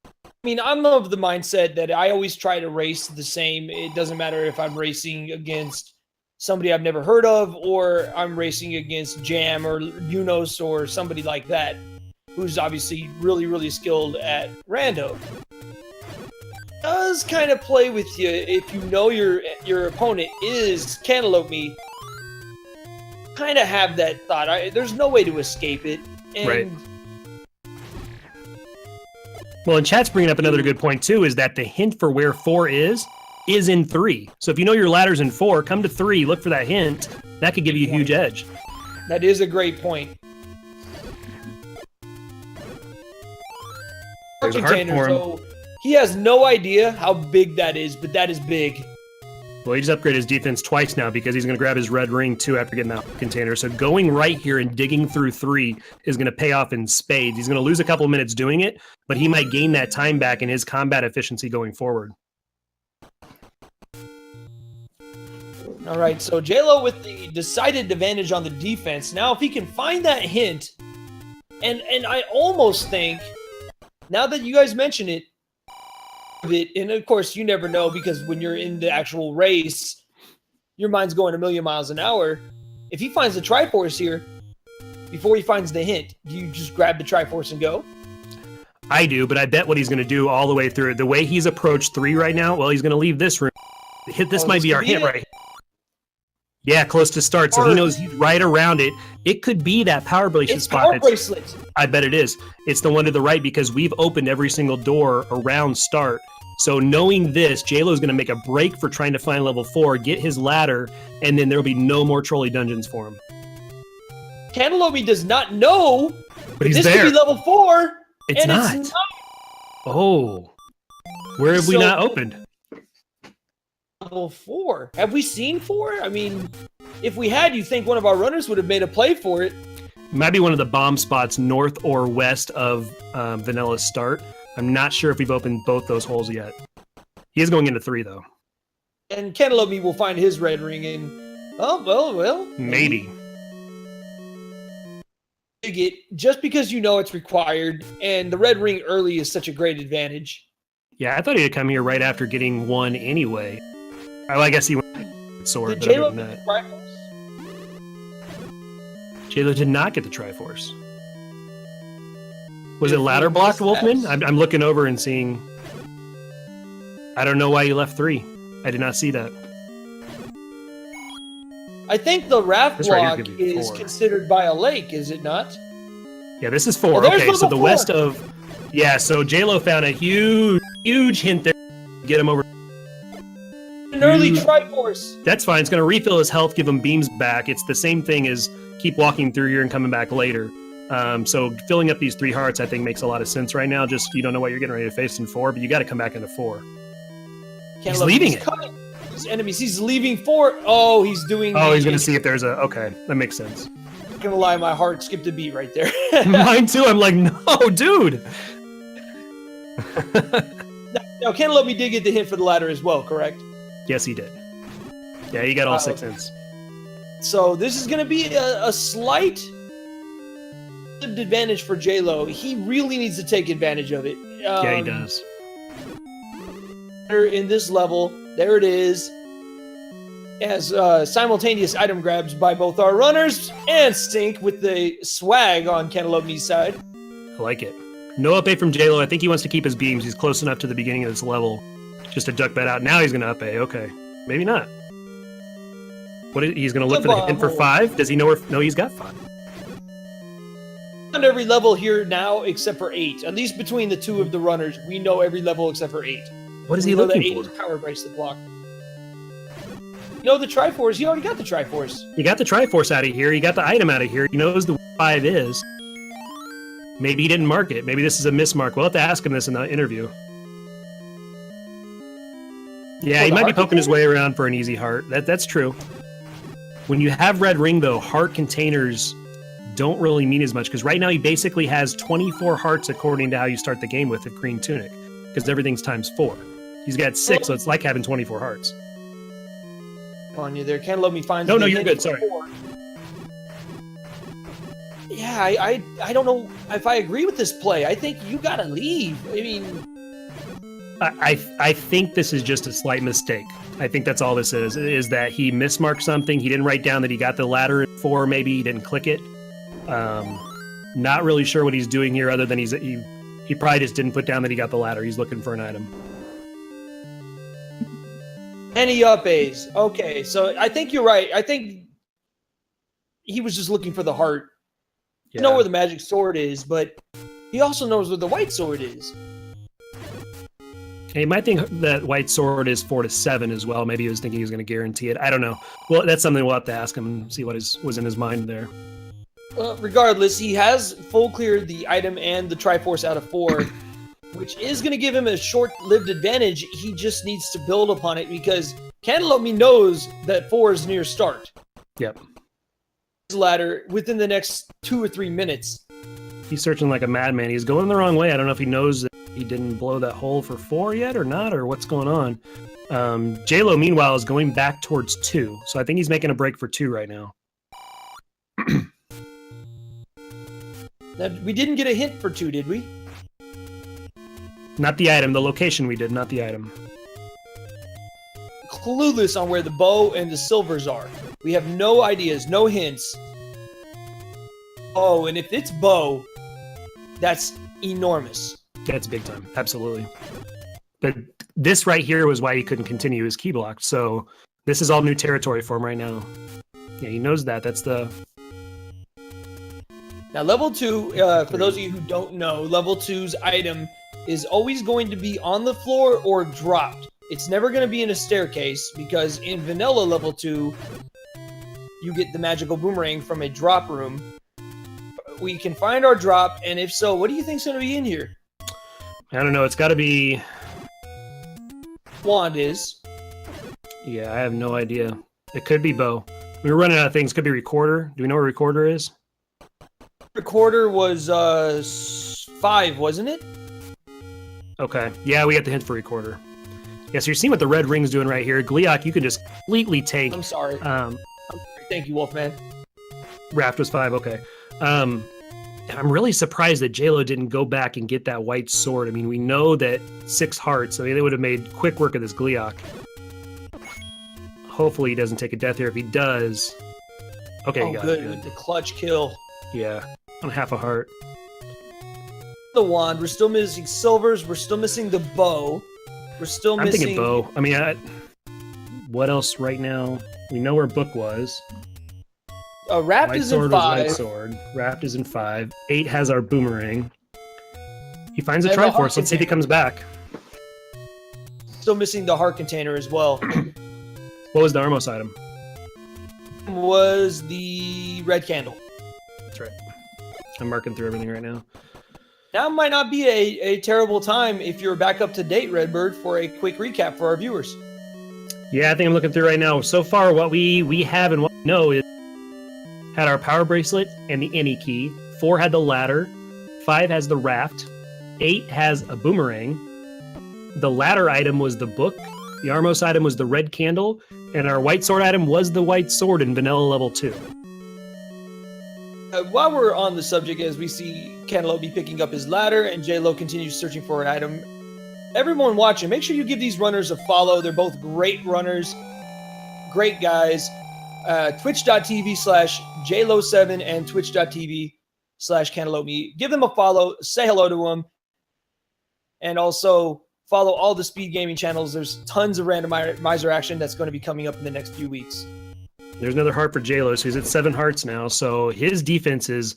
I mean, I'm of the mindset that I always try to race the same. It doesn't matter if I'm racing against somebody I've never heard of, or I'm racing against Jam or Unos or somebody like that, who's obviously really, really skilled at rando. Does kind of play with you if you know your opponent is Cantaloupeme. Kind of have that thought. There's no way to escape it. And right. Well, and chat's bringing up another good point too, is that the hint for where 4 is in 3. So if you know your ladder's in 4, come to 3, look for that hint. That could give you a huge edge. That is a great point. There's a heart for him. So he has no idea how big that is, but that is big. Well, he just upgraded his defense twice now because he's going to grab his red ring too after getting that container. So going right here and digging through 3 is going to pay off in spades. He's going to lose a couple of minutes doing it, but he might gain that time back in his combat efficiency going forward. All right, so Jaylow with the decided advantage on the defense. Now, if he can find that hint, and I almost think, now that you guys mention it, and of course you never know because when you're in the actual race, your mind's going a million miles an hour. If he finds the Triforce here, before he finds the hint, do you just grab the Triforce and go? I do, but I bet what he's going to do all the way through, the way he's approached 3 right now, well, he's going to leave this room. This might be our hint right here. Yeah, close to start, so he knows he's right around it. It could be that power bracelet spot. Power bracelet. I bet it is. It's the one to the right because we've opened every single door around start. So knowing this, Jaylow's going to make a break for trying to find level 4, get his ladder, and then there'll be no more trolley dungeons for him. Cantaloupeme does not know, but he's this there. Could be level 4, it's not. Oh, where have we not opened? Level 4. Have we seen 4? I mean, if we had, you think one of our runners would have made a play for it. Might be one of the bomb spots north or west of Vanilla's start. I'm not sure if we've opened both those holes yet. He is going into 3, though. And Cantaloupeme will find his red ring in... Oh, well. Maybe. Just because you know it's required, and the red ring early is such a great advantage. Yeah, I thought he'd come here right after getting 1 anyway. Oh, I guess he went sword. Did Jaylow get the Triforce? Jaylow did not get the Triforce. Was it ladder blocked, Wolfman? I'm looking over and seeing... I don't know why you left 3. I did not see that. I think the raft block right here is considered by a lake, is it not? Yeah, this is 4. Okay, so the west of... Yeah, so Jaylow found a huge hint there to get him over. An early Triforce. That's fine. It's going to refill his health, give him beams back. It's the same thing as keep walking through here and coming back later. So filling up these 3 hearts, I think, makes a lot of sense right now. Just you don't know what you're getting ready to face in 4, but you got to come back into 4. He's leaving it. His enemies. He's leaving 4. Oh, he's doing... Oh, he's going to see if there's a... Okay, that makes sense. I'm going to lie, my heart skipped a beat right there. Mine too. I'm like, no, dude. Now, Cantaloupeme did get the hint for the ladder as well, correct? Yes, he did. Yeah, he got all 6 hints. So this is going to be a slight advantage for Jaylow. He really needs to take advantage of it. Yeah, he does. In this level, there it is. As simultaneous item grabs by both our runners and Stink with the swag on Cantaloupe's side. I like it. No up A from Jaylow. I think he wants to keep his beams. He's close enough to the beginning of this level just to duck that out. Now he's going to up A. Okay. Maybe not. He's going to look for the hint for 5? Does he know where? No, he's got 5. On every level here now except for 8. At least between the two of the runners, we know every level except for 8. What is he looking for? 8 is power bracelet block. The Triforce. You already got the Triforce. You got the Triforce out of here. You got the item out of here. He knows the 5 is. Maybe he didn't mark it. Maybe this is a mismark. We'll have to ask him this in the interview. Yeah, he might be poking his way around for an easy heart. That's true. When you have red ring, though, heart containers don't really mean as much, because right now he basically has 24 hearts according to how you start the game with green tunic, because everything's times 4. He's got 6, so it's like having 24 hearts. On you there. Cantaloupe finds No, you're good. Sorry. 4. Yeah, I don't know if I agree with this play. I think you gotta leave. I mean, I think this is just a slight mistake. I think that's all this is that he mismarked something. He didn't write down that he got the ladder at 4, maybe he didn't click it. Not really sure what he's doing here, other than he probably just didn't put down that he got the ladder. He's looking for an item. Any up A's. Okay, so I think you're right. I think he was just looking for the heart. Yeah. You know where the magic sword is, but he also knows where the white sword is. He might think that white sword is 4 to 7 as well. Maybe he was thinking he was going to guarantee it. I don't know. Well, that's something we'll have to ask him and see what was in his mind there. Well, regardless, he has full cleared the item and the Triforce out of 4, which is going to give him a short-lived advantage. He just needs to build upon it, because Cantaloupeme knows that 4 is near start. Yep. His ladder within the next 2 or 3 minutes. He's searching like a madman. He's going the wrong way. I don't know if he knows that he didn't blow that hole for 4 yet or not, or what's going on. Jaylow, meanwhile, is going back towards 2. So I think he's making a break for 2 right now. Now, we didn't get a hint for 2, did we? Not the item. The location we did, not the item. Clueless on where the bow and the silvers are. We have no ideas, no hints. Oh, and if it's bow, that's enormous. That's big time. Absolutely. But this right here was why he couldn't continue his key block. So this is all new territory for him right now. Yeah, he knows that. That's the... Now, level 2, for those of you who don't know, level 2's item is always going to be on the floor or dropped. It's never going to be in a staircase, because in vanilla level 2, you get the magical boomerang from a drop room. We can find our drop, and if so, what do you think's going to be in here? I don't know. It's got to be... Wand is. Yeah, I have no idea. It could be bow. We're running out of things. Could be recorder. Do we know where recorder is? Recorder was 5, wasn't it? Okay. Yeah, we got the hint for recorder. Yeah, so you're seeing what the red ring's doing right here. Gliok, you can just completely take... I'm sorry. Thank you, Wolfman. Raft was 5, okay. I'm really surprised that Jaylow didn't go back and get that white sword. I mean, we know that 6 hearts, so they would have made quick work of this Gliok. Hopefully he doesn't take a death here. If he does... Okay, oh, got good. it. Good. The clutch kill. Yeah, on half a heart. The wand. We're still missing silvers. We're still missing the bow. We're still missing... I'm thinking bow. I mean, what else right now? We know where book was. Wrapped is in 5. White sword. Wrapped is in 5. 8 has our boomerang. He finds a Triforce. Let's see if he comes back. Still missing the heart container as well. What was the Armos item? Was the red candle. That's right. I'm marking through everything right now. Now might not be a terrible time if you're back up to date, Redbird, for a quick recap for our viewers. Yeah, I think I'm looking through right now. So far, what we have and what we know is had our power bracelet and the any key. 4 had the ladder. 5 has the raft. 8 has a boomerang. The ladder item was the book. The Armos item was the red candle. And our white sword item was the white sword in vanilla level 2. While we're on the subject, as we see Cantaloupe picking up his ladder and Jaylow continues searching for an item, everyone watching, make sure you give these runners a follow. They're both great runners, great guys. Twitch.tv/Jaylow7 and Twitch.tv/Cantaloupeme. Give them a follow, say hello to them, and also follow all the speed gaming channels. There's tons of randomizer action that's going to be coming up in the next few weeks. There's another heart for Jaylow, so he's at 7 hearts now. So his defense is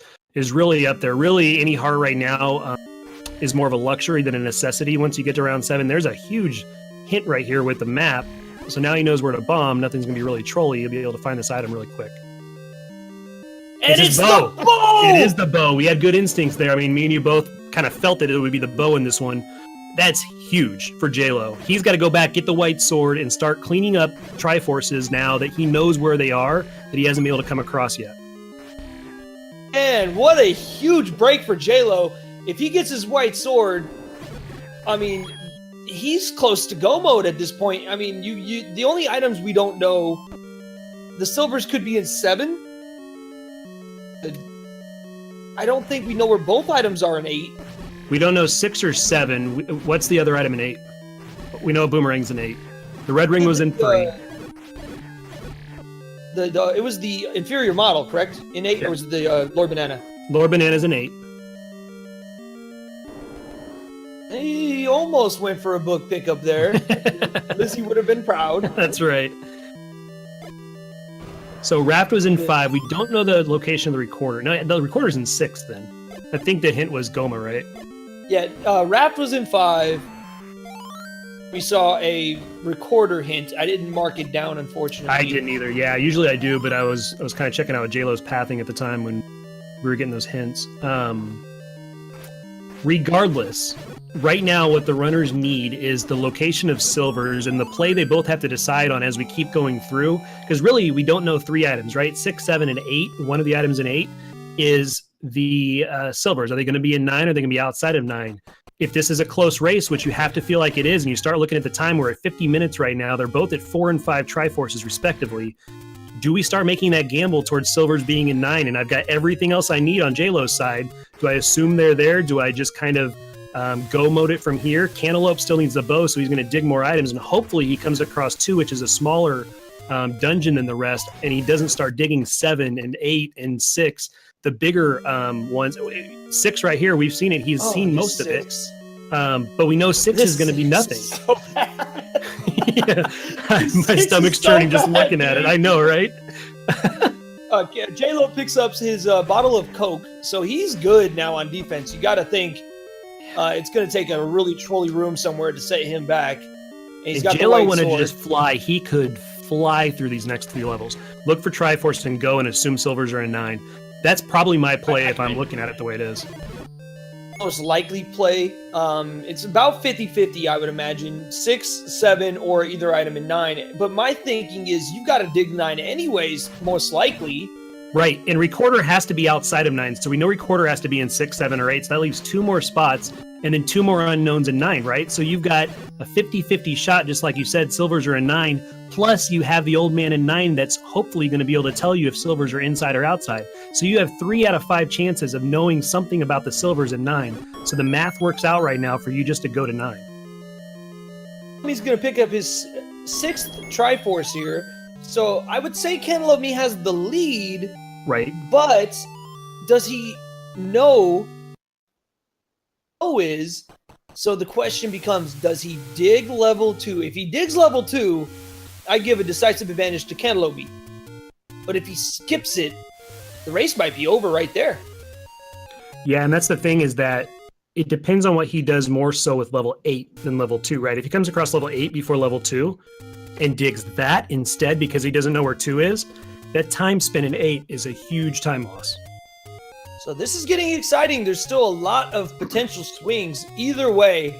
really up there. Really, any heart right now is more of a luxury than a necessity once you get to round 7. There's a huge hint right here with the map. So now he knows where to bomb. Nothing's going to be really trolly. He'll be able to find this item really quick. And it's the bow! It is the bow. We had good instincts there. I mean, me and you both kind of felt that it would be the bow in this one. That's huge for Jaylow. He's got to go back, get the white sword, and start cleaning up Triforces now that he knows where they are, that he hasn't been able to come across yet. And what a huge break for Jaylow. If he gets his white sword, I mean, he's close to go mode at this point. I mean, the only items we don't know, the silvers could be in 7. I don't think we know where both items are in 8. We don't know 6 or 7. What's the other item in 8? We know Boomerang's in 8. The red ring was in 3. It was the inferior model, correct? In 8, yeah. Or was it the Lord Banana? Lord Banana's in 8. He almost went for a book pickup there. Lizzie would have been proud. That's right. So Raft was in 5. We don't know the location of the recorder. No, the recorder's in 6 then. I think the hint was Goma, right? Yeah, Raft was in 5. We saw a recorder hint. I didn't mark it down, unfortunately. I didn't either. Yeah, usually I do, but I was kind of checking out Jaylow's pathing at the time when we were getting those hints. Regardless, right now what the runners need is the location of silvers and the play they both have to decide on as we keep going through. Because really, we don't know 3 items, right? 6, 7, and 8. One of the items in 8 is the silvers. Are they going to be in 9 or are they going to be outside of 9? If this is a close race, which you have to feel like it is, and you start looking at the time, we're at 50 minutes right now. They're both at 4 and 5 Triforces respectively. Do we start making that gamble towards silvers being in 9? And I've got everything else I need on Jaylow's side. Do I assume they're there? Do I just kind of go mode it from here? Cantaloupe still needs the bow, so he's going to dig more items, and hopefully he comes across 2, which is a smaller dungeon than the rest, and he doesn't start digging 7 and 8 and 6. The bigger ones, 6 right here, we've seen it. He's seen most 6. Of it. But we know 6 is going to be nothing. So bad. Yeah. My stomach's turning just looking at it. I know, right? Jaylow picks up his bottle of Coke, so he's good now on defense. You got to think it's going to take a really trolley room somewhere to set him back. And he's got Jaylow wanted to just fly. He could fly through these next 3 levels. Look for Triforce and go and assume silvers are in 9. That's probably my play if I'm looking at it the way it is. Most likely play. It's about 50-50, I would imagine. 6, 7, or either item in 9. But my thinking is you've got to dig 9 anyways, most likely. Right, and Recorder has to be outside of 9. So we know Recorder has to be in 6, 7, or 8. So that leaves 2 more spots, and then 2 more unknowns in 9, right? So you've got a 50-50 shot, just like you said, silvers are in 9. Plus, you have the old man in 9 that's hopefully going to be able to tell you if silvers are inside or outside. So you have 3 out of 5 chances of knowing something about the silvers in 9. So the math works out right now for you just to go to 9. He's going to pick up his 6th Triforce here. So I would say Cantaloupeme has the lead. Right. But does he know who is? So the question becomes, does he dig level 2? If he digs level 2, I give a decisive advantage to Cantaloupeme. But if he skips it, the race might be over right there. Yeah, and that's the thing is that it depends on what he does more so with level 8 than level 2, right? If he comes across level 8 before level 2 and digs that instead because he doesn't know where 2 is, that time spent in 8 is a huge time loss. So this is getting exciting. There's still a lot of potential swings either way.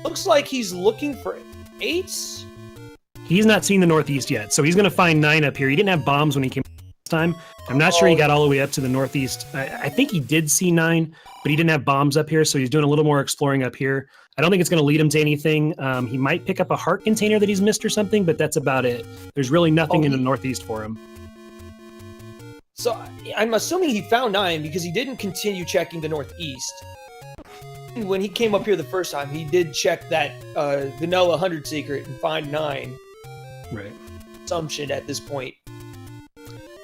Looks like he's looking for 8s. He's not seen the northeast yet, so he's going to find 9 up here. He didn't have bombs when he came last time. I'm not sure he got all the way up to the northeast. I think he did see 9, but he didn't have bombs up here, so he's doing a little more exploring up here. I don't think it's going to lead him to anything. He might pick up a heart container that he's missed or something, but that's about it. There's really nothing in the northeast for him. So I'm assuming he found 9 because he didn't continue checking the northeast. When he came up here the first time, he did check that vanilla 100 secret and find 9. Right. Assumption at this point.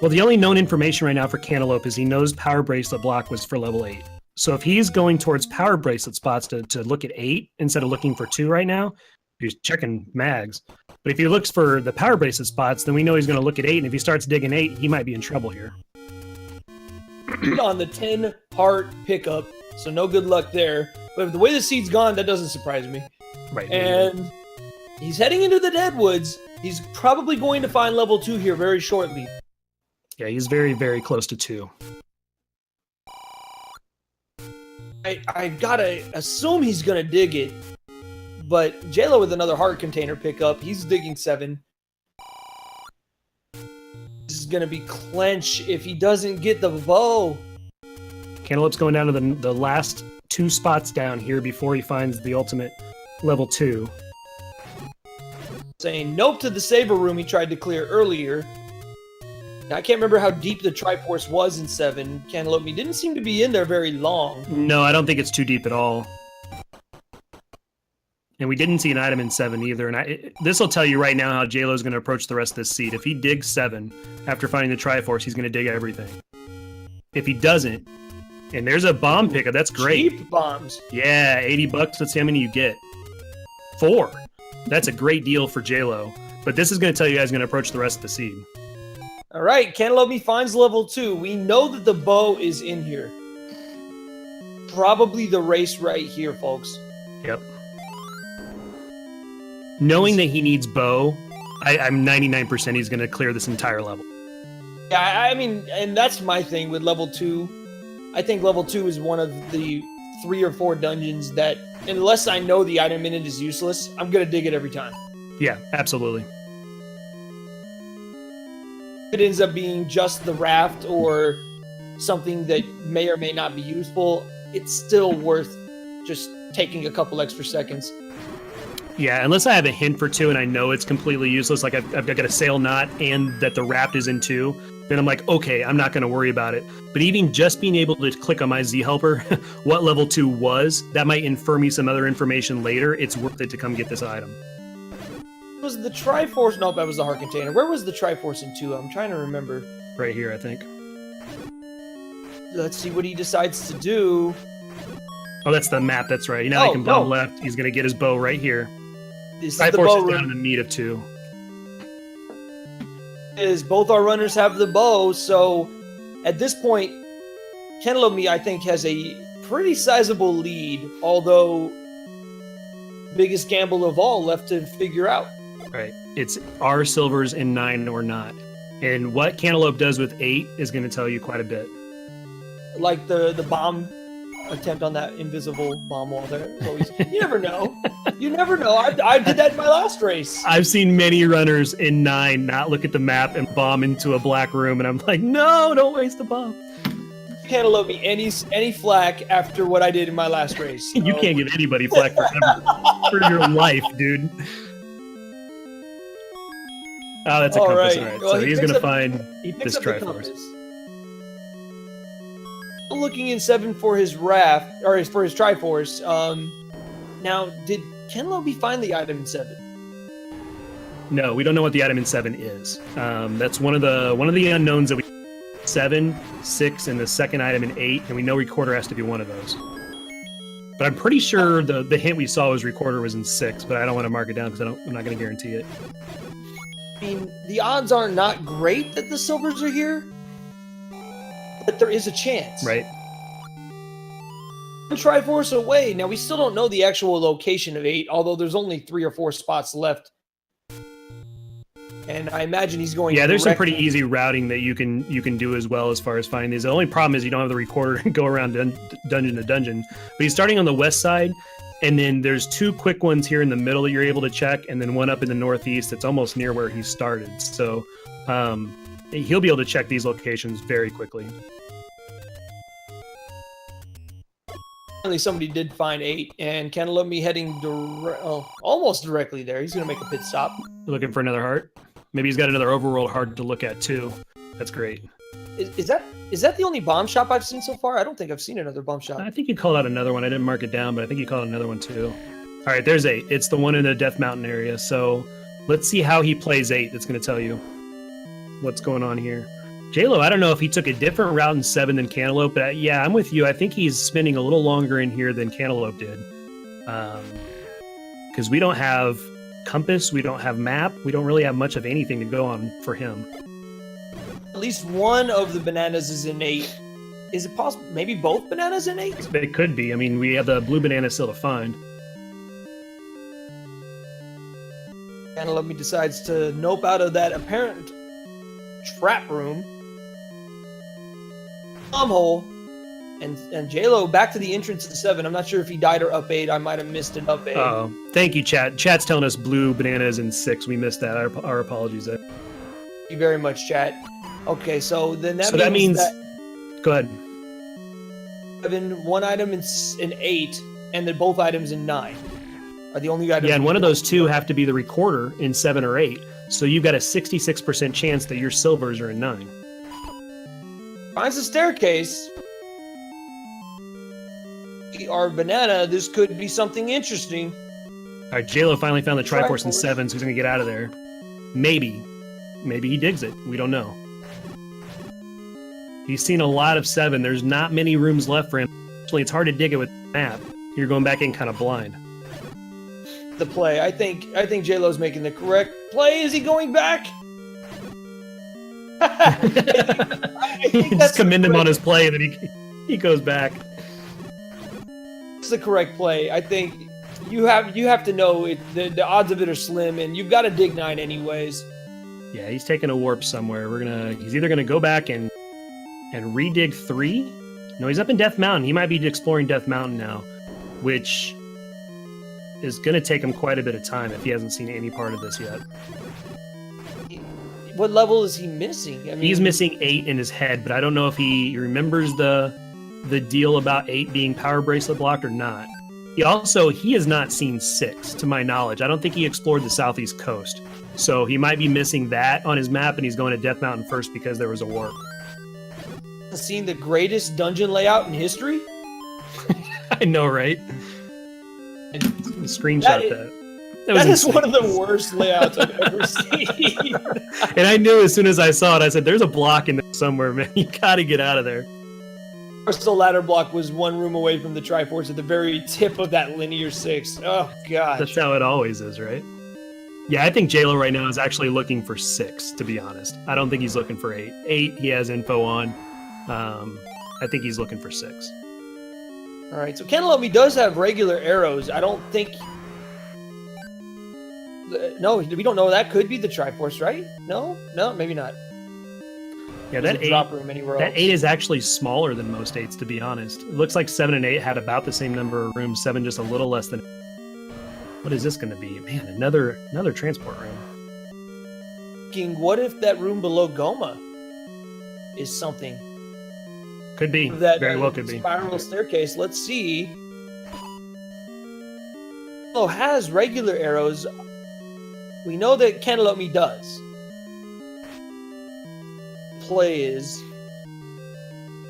Well, the only known information right now for Cantaloupe is he knows Power Bracelet block was for level 8. So if he's going towards Power Bracelet spots to look at 8 instead of looking for 2 right now, He's checking mags. But if he looks for the power bracelet spots, then we know he's going to look at 8. And if he starts digging 8, he might be in trouble here. On the 10 heart pickup, so no good luck there. But the way the seed's gone, that doesn't surprise me. Right. And he's heading into the Deadwoods. He's probably going to find level 2 here very shortly. Yeah, he's very, very close to 2. I gotta assume he's gonna dig it. But Jaylow with another heart container pickup. He's digging 7. This is gonna be clench if he doesn't get the bow. Cantaloupe's going down to the last 2 spots down here before he finds the ultimate level 2. Saying nope to the saber room he tried to clear earlier. Now, I can't remember how deep the Triforce was in 7. Cantaloupe didn't seem to be in there very long. No, I don't think it's too deep at all. And we didn't see an item in 7 either. And this will tell you right now how Jaylow's going to approach the rest of this seed. If he digs 7 after finding the Triforce, he's going to dig everything. If he doesn't, and there's a bomb pickup, that's great. Cheap bombs. Yeah, $80. Let's see how many you get. 4. That's a great deal for Jaylow. But this is going to tell you guys going to approach the rest of the seed. All right, Cantaloupe finds level 2. We know that the bow is in here. Probably the race right here, folks. Yep. Knowing that he needs bow, I'm 99% he's going to clear this entire level. Yeah, I mean, and that's my thing with level 2. I think level 2 is one of the 3 or 4 dungeons that, unless I know the item in it is useless, I'm going to dig it every time. Yeah, absolutely. It ends up being just the raft or something that may or may not be useful, it's still worth just taking a couple extra seconds. Yeah, unless I have a hint for 2 and I know it's completely useless, like I've got a sail knot and that the raft is in 2, then I'm like, okay, I'm not going to worry about it. But even just being able to click on my Z helper, what level 2 was, that might infer me some other information later. It's worth it to come get this item. Was the Triforce? Nope, that was the heart container. Where was the Triforce in 2? I'm trying to remember. Right here, I think. Let's see what he decides to do. Oh, that's the map. That's right. Now he can bomb left. He's going to get his bow right here. This is the Triforce bow is room. down in the meat of 2. Both our runners have the bow, so at this point, Cantaloupe, I think, has a pretty sizable lead, although biggest gamble of all left to figure out. Right. It's our silvers in 9 or not. And what Cantaloupe does with 8 is going to tell you quite a bit. Like the bomb attempt on that invisible bomb wall there. Always, you never know. You never know. I did that in my last race. I've seen many runners in 9 not look at the map and bomb into a black room, and I'm like, no, don't waste the bomb. You can't allow me any flack after what I did in my last race. So. You can't give anybody flack for your life, dude. Oh, that's a compass. All right. Well, so he's going to find this Triforce. Looking in 7 for his raft, or for his Triforce. Now, did Cantaloupe find the item in 7? No, we don't know what the item in 7 is. That's one of the unknowns that we 7, 6, and the second item in 8, and we know Recorder has to be one of those. But I'm pretty sure the hint we saw was Recorder was in 6, but I don't want to mark it down because I'm not going to guarantee it. I mean, the odds are not great that the silvers are here, but there is a chance. Right. Triforce away. Now, we still don't know the actual location of 8, although there's only 3 or 4 spots left. And I imagine he's going. Yeah, there's some pretty easy routing that you can do as well as far as finding these. The only problem is you don't have the Recorder to go around dungeon to dungeon. But he's starting on the west side, and then there's 2 quick ones here in the middle that you're able to check, and then one up in the northeast that's almost near where he started. So he'll be able to check these locations very quickly. Finally, somebody did find 8, and Cantaloupe heading almost directly there. He's going to make a pit stop. Looking for another heart? Maybe he's got another overworld heart to look at too. That's great. Is that the only bomb shop I've seen so far? I don't think I've seen another bomb shop. I think you called out another one. I didn't mark it down, but I think you called another one too. All right, there's 8. It's the one in the Death Mountain area. So let's see how he plays 8. That's going to tell you what's going on here. Jaylow, I don't know if he took a different route in 7 than Cantaloupe, but yeah, I'm with you. I think he's spending a little longer in here than Cantaloupe did. because we don't have compass, we don't have map, we don't really have much of anything to go on for him. At least one of the bananas is in 8. Is it possible? Maybe both bananas in 8? It could be. I mean, we have the blue banana still to find. Cantaloupe decides to nope out of that apparent trap room. Hole. And Jaylow back to the entrance of 7. I'm not sure if he died or up 8. I might have missed an up 8. Oh, thank you, chat. Chat's telling us blue bananas in 6. We missed that. Our apologies there. Thank you very much, chat. Okay, so then that means go ahead. 7, one item in 8, and then both items in 9 are the only items. Yeah, and one of those two have to be the recorder in 7 or 8. So you've got a 66% chance that your silvers are in 9. Finds the staircase. Our banana, this could be something interesting. All right, Jaylow finally found the Triforce in 7, so he's going to get out of there. Maybe. Maybe he digs it. We don't know. He's seen a lot of 7. There's not many rooms left for him. Actually, it's hard to dig it with the map. You're going back in kind of blind. The play. I think Jaylow's making the correct play. Is he going back? I think Just commend him on his play, and then he goes back. It's the correct play. I think you have to know it. The odds of it are slim, and you've got to dig 9 anyways. Yeah, he's taking a warp somewhere. He's either gonna go back and redig 3. No, he's up in Death Mountain. He might be exploring Death Mountain now, which is gonna take him quite a bit of time if he hasn't seen any part of this yet. What level is he missing? I mean, he's missing 8 in his head, but I don't know if he remembers the deal about 8 being power bracelet blocked or not. He has not seen 6, to my knowledge. I don't think he explored the southeast coast. So he might be missing that on his map, and he's going to Death Mountain first because there was a warp. Seen the greatest dungeon layout in history? I know, right? Screenshot that. That is one of the worst layouts I've ever seen. And I knew as soon as I saw it, I said, there's a block in there somewhere, man. You gotta get out of there. First, the ladder block was one room away from the Triforce at the very tip of that linear 6. Oh, gosh. That's how it always is, right? Yeah, I think Jaylow right now is actually looking for 6, to be honest. I don't think he's looking for 8. 8, he has info on. I think he's looking for 6. All right, so Cantaloupe does have regular arrows. I don't think... No, we don't know. That could be the Triforce, right? No, maybe not. Yeah, that 8, drop room anywhere that else. 8 is actually smaller than most 8s, to be honest. It looks like 7 and 8 had about the same number of rooms. 7 just a little less than... What is this going to be? Man, another transport room. What if that room below Goma is something? Could be. That very well could be. Spiral staircase. Let's see. Oh, has regular arrows. We know that Cantaloupeme does. Play is...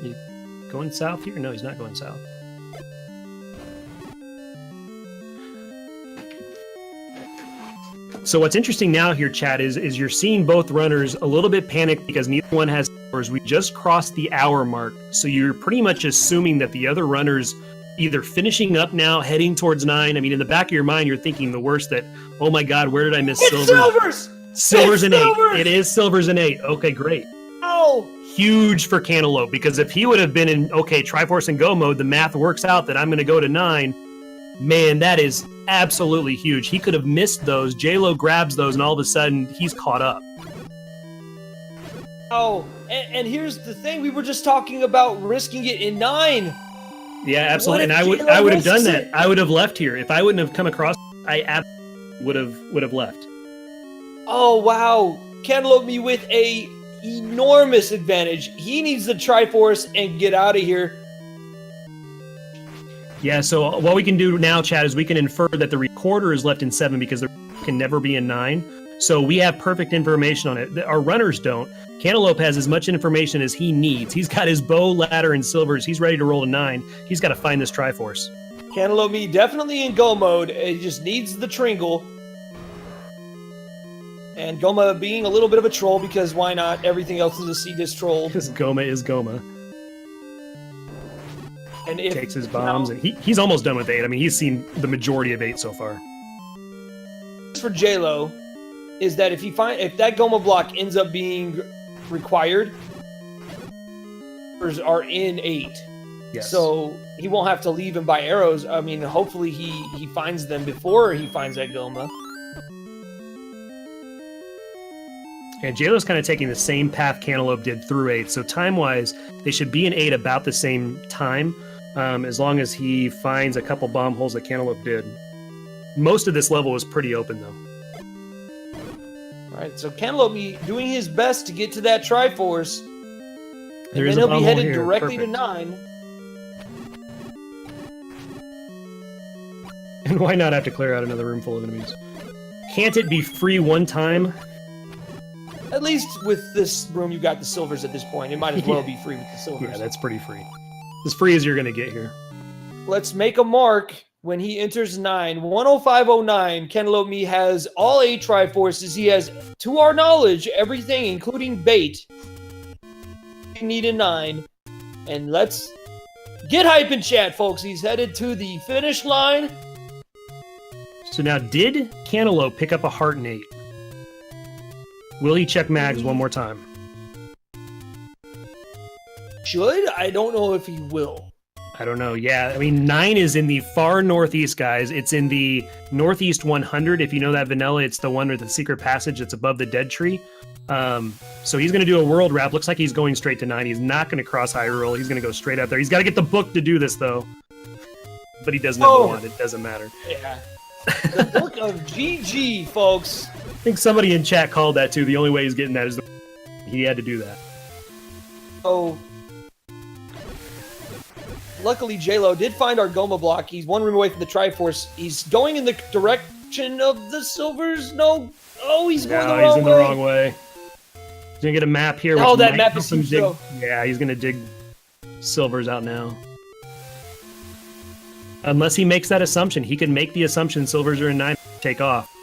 You going south here? No, he's not going south. So what's interesting now here, chat, is you're seeing both runners a little bit panicked because neither one has hours. We just crossed the hour mark, so you're pretty much assuming that the other runners either finishing up now, heading towards 9. I mean, in the back of your mind, you're thinking the worst that, oh my God, where did I miss silver? Silvers! Silvers and 8. It is silvers and 8. Okay, great. Oh! Huge for Cantaloupe, because if he would have been in, okay, Triforce and Go mode, the math works out that I'm going to go to 9. Man, that is absolutely huge. He could have missed those. Jaylow grabs those, and all of a sudden, he's caught up. Oh, and here's the thing. We were just talking about risking it in 9. Yeah, absolutely. And I would have done that. I would have left here. If I wouldn't have come across, I absolutely would have left. Oh, wow. Cantaloupeme with a enormous advantage. He needs the Triforce and get out of here. Yeah, so what we can do now, Chad, is we can infer that the recorder is left in 7 because the can never be in 9. So we have perfect information on it. Our runners don't. Cantaloupe has as much information as he needs. He's got his bow, ladder, and silvers. He's ready to roll to 9. He's got to find this Triforce. Cantaloupeme definitely in Go mode. He just needs the Tringle. And Goma being a little bit of a troll, because why not? Everything else in the seed is trolled. Because Goma is Goma. And if takes his bombs, and he's almost done with 8. I mean, he's seen the majority of 8 so far. for Jaylow is that if that Goma block ends up being required, are in 8. Yes. So he won't have to leave and buy arrows. I mean, hopefully he finds them before he finds that Goma. And Jaylow's kind of taking the same path Cantaloupe did through 8. So time-wise, they should be in 8 about the same time, as long as he finds a couple bomb holes that Cantaloupe did. Most of this level was pretty open, though. All right, so Cantaloupe doing his best to get to that Triforce. There and is then a he'll be bomb hole headed here. directly Perfect. to 9. And why not have to clear out another room full of enemies? Can't it be free one time? At least with this room, you got the silvers at this point. It might as well be free with the silvers. Yeah, that's pretty free. As free as you're going to get here. Let's make a mark when he enters 9. 10509, Cantaloupeme has all 8 Triforces. He has, to our knowledge, everything, including bait. We need a 9. And let's get hype in chat, folks. He's headed to the finish line. So now, did Cantaloupe pick up a heart in 8? Will he check mags one more time? Should? I don't know if he will. I don't know. Yeah, I mean, 9 is in the far northeast, guys. It's in the northeast 100. If you know that vanilla, it's the one with the secret passage that's above the dead tree. So he's going to do a world wrap. Looks like he's going straight to 9. He's not going to cross Hyrule. He's going to go straight up there. He's got to get the book to do this, though. But he doesn't have the one. It doesn't matter. Yeah. The book of GG, folks. I think somebody in chat called that, too. The only way he's getting that is he had to do that. Oh. Luckily, Jaylow did find our Goma block. He's one room away from the Triforce. He's going in the direction of the silvers. No. Oh, he's going the wrong way. He's in the wrong way. He's going to get a map here. Oh, which that might map help is him huge, though. Yeah, he's going to dig silvers out now. Unless he makes that assumption. He can make the assumption silvers are in 9, take off.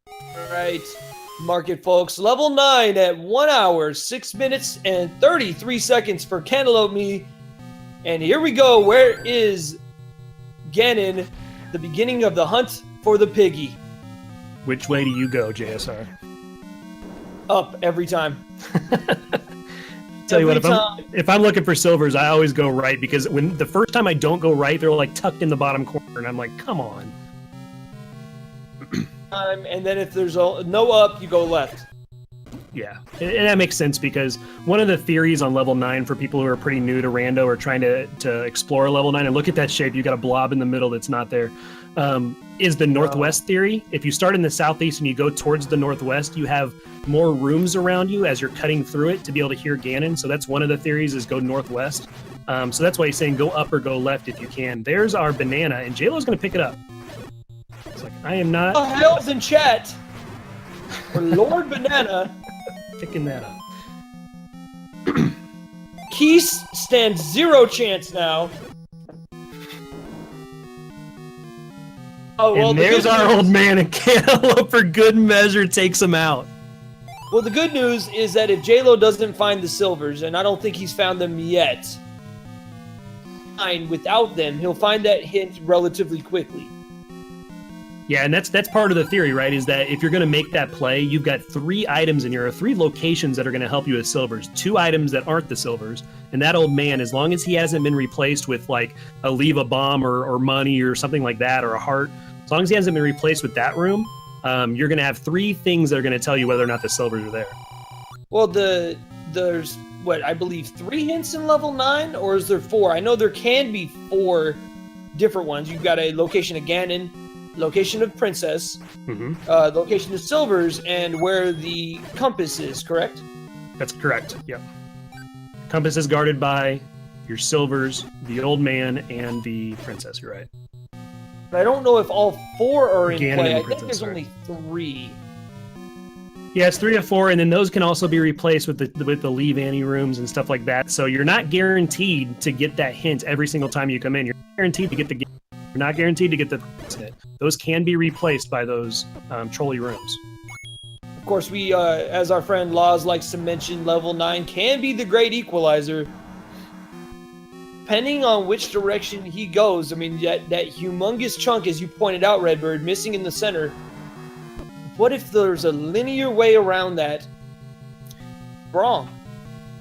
All right. Mark it, folks. Level 9 at 1 hour, 6 minutes, and 33 seconds for Cantaloupeme. And here we go. Where is Ganon? The beginning of the hunt for the piggy. Which way do you go, JSR? Up every time. Tell you what, if I'm looking for silvers, I always go right, because when the first time I don't go right, they're like tucked in the bottom corner, and I'm like, come on. And then if there's no up, you go left. Yeah, and that makes sense, because one of the theories on level 9 for people who are pretty new to Rando or trying to explore level 9, and look at that shape, you got a blob in the middle that's not there, is the northwest theory. If you start in the southeast and you go towards the northwest, you have more rooms around you as you're cutting through it to be able to hear Ganon. So that's one of the theories, is go northwest. So that's why he's saying go up or go left if you can. There's our banana, and Jaylow's going to pick it up. It's like, I am not... Oh, hell's in chat for Lord Banana. Picking that up. Keys stands 0 chance now. Oh, well, and there's our old man, and Cantaloupe for good measure takes him out. Well, the good news is that if Jaylow doesn't find the silvers, and I don't think he's found them yet, without them, he'll find that hint relatively quickly. Yeah, and that's part of the theory, right? Is that if you're going to make that play, you've got 3 items in here, or 3 locations that are going to help you with silvers. 2 items that aren't the silvers, and that old man, as long as he hasn't been replaced with like a leave a bomb or money or something like that, or a heart, as long as he hasn't been replaced with that room, you're going to have 3 things that are going to tell you whether or not the silvers are there. Well, there's what I believe 3 hints in level 9, or is there 4? I know there can be 4 different ones. You've got a location of Ganon, location of Princess, location of silvers, and where the compass is, correct? That's correct, yep. Compass is guarded by your silvers, the old man, and the princess, you're right. But I don't know if all 4 are in Ganon play. and I think Princess, there's only 3. Yeah, it's 3 of 4, and then those can also be replaced with the Leave Annie rooms and stuff like that. So you're not guaranteed to get that hint every single time you come in. You're guaranteed to get the... You're not guaranteed to get the hit. Those can be replaced by those trolley rooms. Of course, we, as our friend Laws likes to mention, level 9 can be the great equalizer. Depending on which direction he goes, I mean, that humongous chunk, as you pointed out, Redbird, missing in the center, What if there's a linear way around that? Wrong.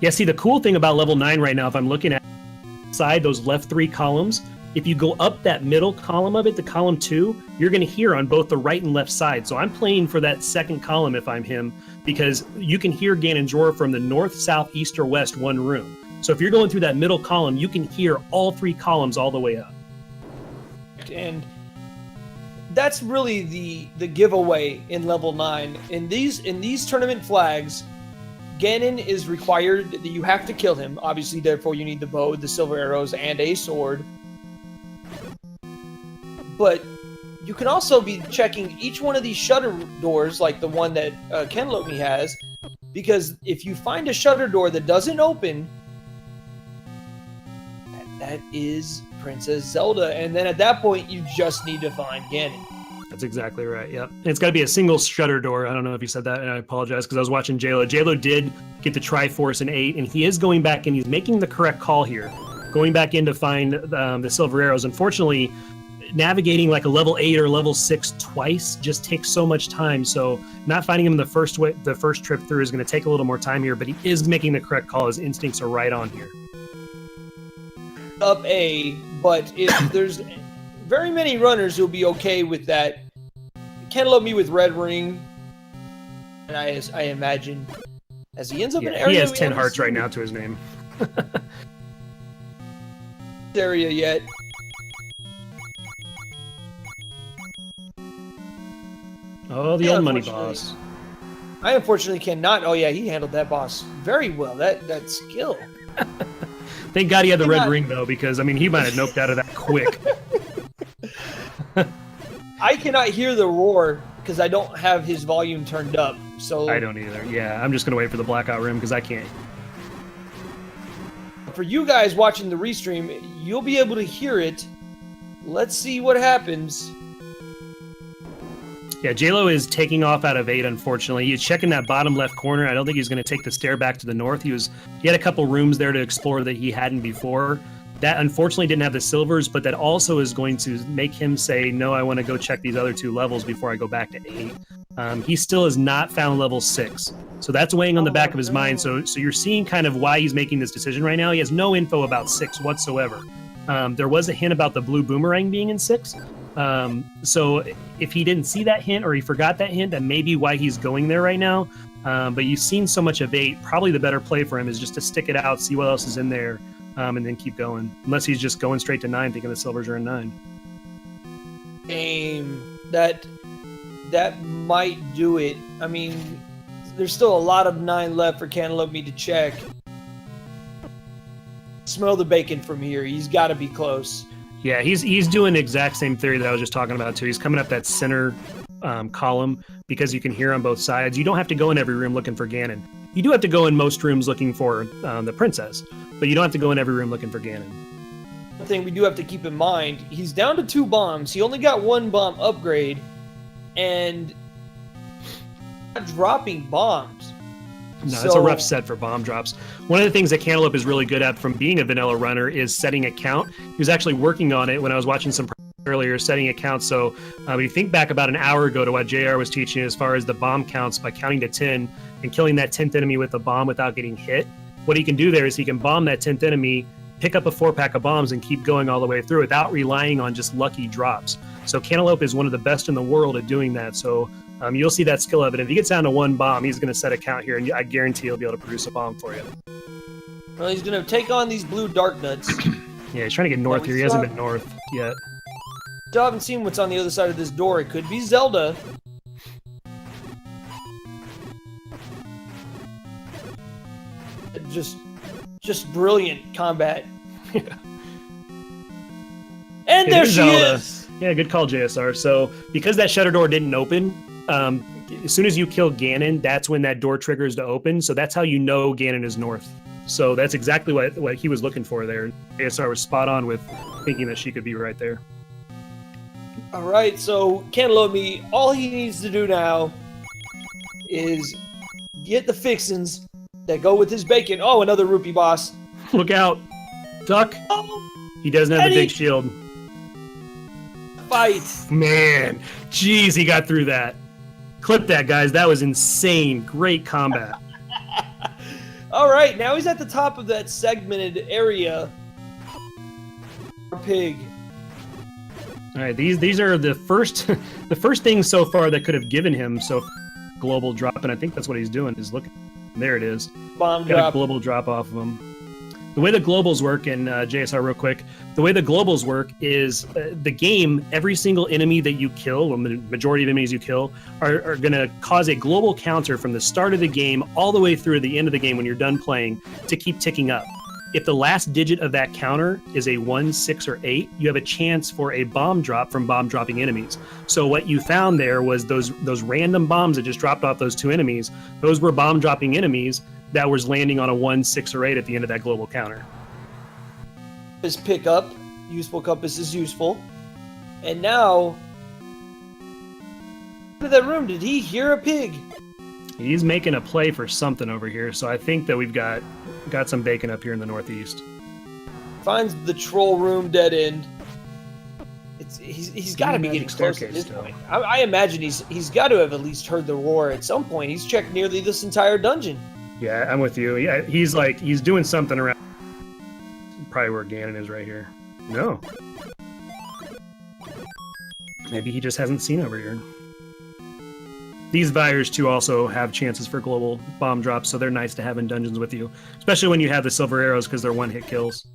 Yeah, see, the cool thing about level 9 right now, if I'm looking at side, those left 3 columns, if you go up that middle column of it, the column 2, you're going to hear on both the right and left side. So I'm playing for that second column if I'm him, because you can hear Ganon's roar from the north, south, east, or west one room. So if you're going through that middle column, you can hear all 3 columns all the way up. And that's really the giveaway in level 9. In these tournament flags, Ganon is required that you have to kill him. Obviously, therefore, you need the bow, the silver arrows, and a sword. But you can also be checking each one of these shutter doors, like the one that Cantaloupe has, because if you find a shutter door that doesn't open, that is Princess Zelda. And then at that point, you just need to find Ganon. That's exactly right. Yep. And it's got to be a single shutter door. I don't know if you said that, and I apologize because I was watching Jaylow. Jaylow did get the Triforce in 8, and he is going back and he's making the correct call here, going back in to find the silver arrows. Unfortunately, navigating like a level 8 or level 6 twice just takes so much time. So not finding him the first trip through is going to take a little more time here, but he is making the correct call. His instincts are right on here. Up A, but if there's very many runners who'll be okay with that. Cantaloupeme with red ring, and I imagine as he ends up in area, he has 10 hearts right now to his name. Area yet? Oh, the old money boss. I unfortunately cannot. Oh yeah, he handled that boss very well. That skill. Thank God he had the red ring though, because I mean he might have noped out of that quick. I cannot hear the roar because I don't have his volume turned up. So I don't either. Yeah, I'm just gonna wait for the blackout rim because I can't. For you guys watching the restream, you'll be able to hear it. Let's see what happens. Yeah, Jaylow is taking off out of 8, unfortunately. He's checking that bottom left corner. I don't think he's going to take the stair back to the north. He had a couple rooms there to explore that he hadn't before. That unfortunately didn't have the silvers, but that also is going to make him say, no, I want to go check these other 2 levels before I go back to 8. He still has not found level 6. So that's weighing on the back of his mind. So you're seeing kind of why he's making this decision right now. He has no info about 6 whatsoever. There was a hint about the blue boomerang being in 6. So if he didn't see that hint or he forgot that hint, that may be why he's going there right now. But you've seen so much of 8, probably the better play for him is just to stick it out, see what else is in there, and then keep going. Unless he's just going straight to 9, thinking the silvers are in 9. That might do it. I mean, there's still a lot of 9 left for Cantaloupeme to check. Smell the bacon from here. He's got to be close. Yeah, he's doing the exact same theory that I was just talking about too. He's coming up that center column because you can hear on both sides. You don't have to go in every room looking for Ganon. You do have to go in most rooms looking for the princess, but you don't have to go in every room looking for Ganon. One thing we do have to keep in mind, he's down to 2 bombs. He only got 1 bomb upgrade, and not dropping bombs. No, it's a rough set for bomb drops. One of the things that Cantaloupe is really good at from being a vanilla runner is setting a count. He was actually working on it when I was watching some earlier, setting a count. So when you think back about an hour ago to what JR was teaching as far as the bomb counts by counting to 10 and killing that 10th enemy with a bomb without getting hit, what he can do there is he can bomb that 10th enemy, pick up a 4-pack of bombs, and keep going all the way through without relying on just lucky drops. So Cantaloupe is one of the best in the world at doing that. So you'll see that skill of it. If he gets down to 1 bomb, he's going to set a count here, and I guarantee he'll be able to produce a bomb for you. Well, he's going to take on these blue dark nuts. Yeah, he's trying to get north here. He hasn't been north yet. Still haven't seen what's on the other side of this door. It could be Zelda. Just brilliant combat. Yeah. And there she is! Yeah, good call, JSR. So, because that shutter door didn't open, as soon as you kill Ganon, that's when that door triggers to open. So that's how you know Ganon is north. So that's exactly what he was looking for there. JSR was spot on with thinking that she could be right there. All right, so Cantaloupeme, all he needs to do now is get the fixins that go with his bacon. Oh, another rupee boss. Look out. Duck. Oh, he doesn't have the big shield. Fight. Man. Jeez, he got through that. Clip that, guys. That was insane. Great combat. All right, now he's at the top of that segmented area. Pig. All right, these are the first the first things so far that could have given him global drop, and I think that's what he's doing. Is looking. There it is. Bomb Got drop. a global drop off of him. The way the globals work in JSR, real quick, the way the globals work is the game, every single enemy that you kill, or the majority of enemies you kill, are going to cause a global counter from the start of the game all the way through to the end of the game when you're done playing to keep ticking up. If the last digit of that counter is a 1, 6, or 8, you have a chance for a bomb drop from bomb dropping enemies. So what you found there was those random bombs that just dropped off those two enemies. Those were bomb dropping enemies that was landing on a 1, 6, or 8 at the end of that global counter. His pickup, useful compass is useful. And now, into that room, did he hear a pig? He's making a play for something over here, so I think that we've got some bacon up here in the northeast. Finds the troll room dead end. He's got to be getting close at this point. I imagine he's got to have at least heard the roar at some point. He's checked nearly this entire dungeon. Yeah, I'm with you. Yeah, he's doing something around. Probably where Ganon is right here. No. Maybe he just hasn't seen over here. These Vyres, too, also have chances for global bomb drops, so they're nice to have in dungeons with you. Especially when you have the silver arrows, because they're one-hit kills.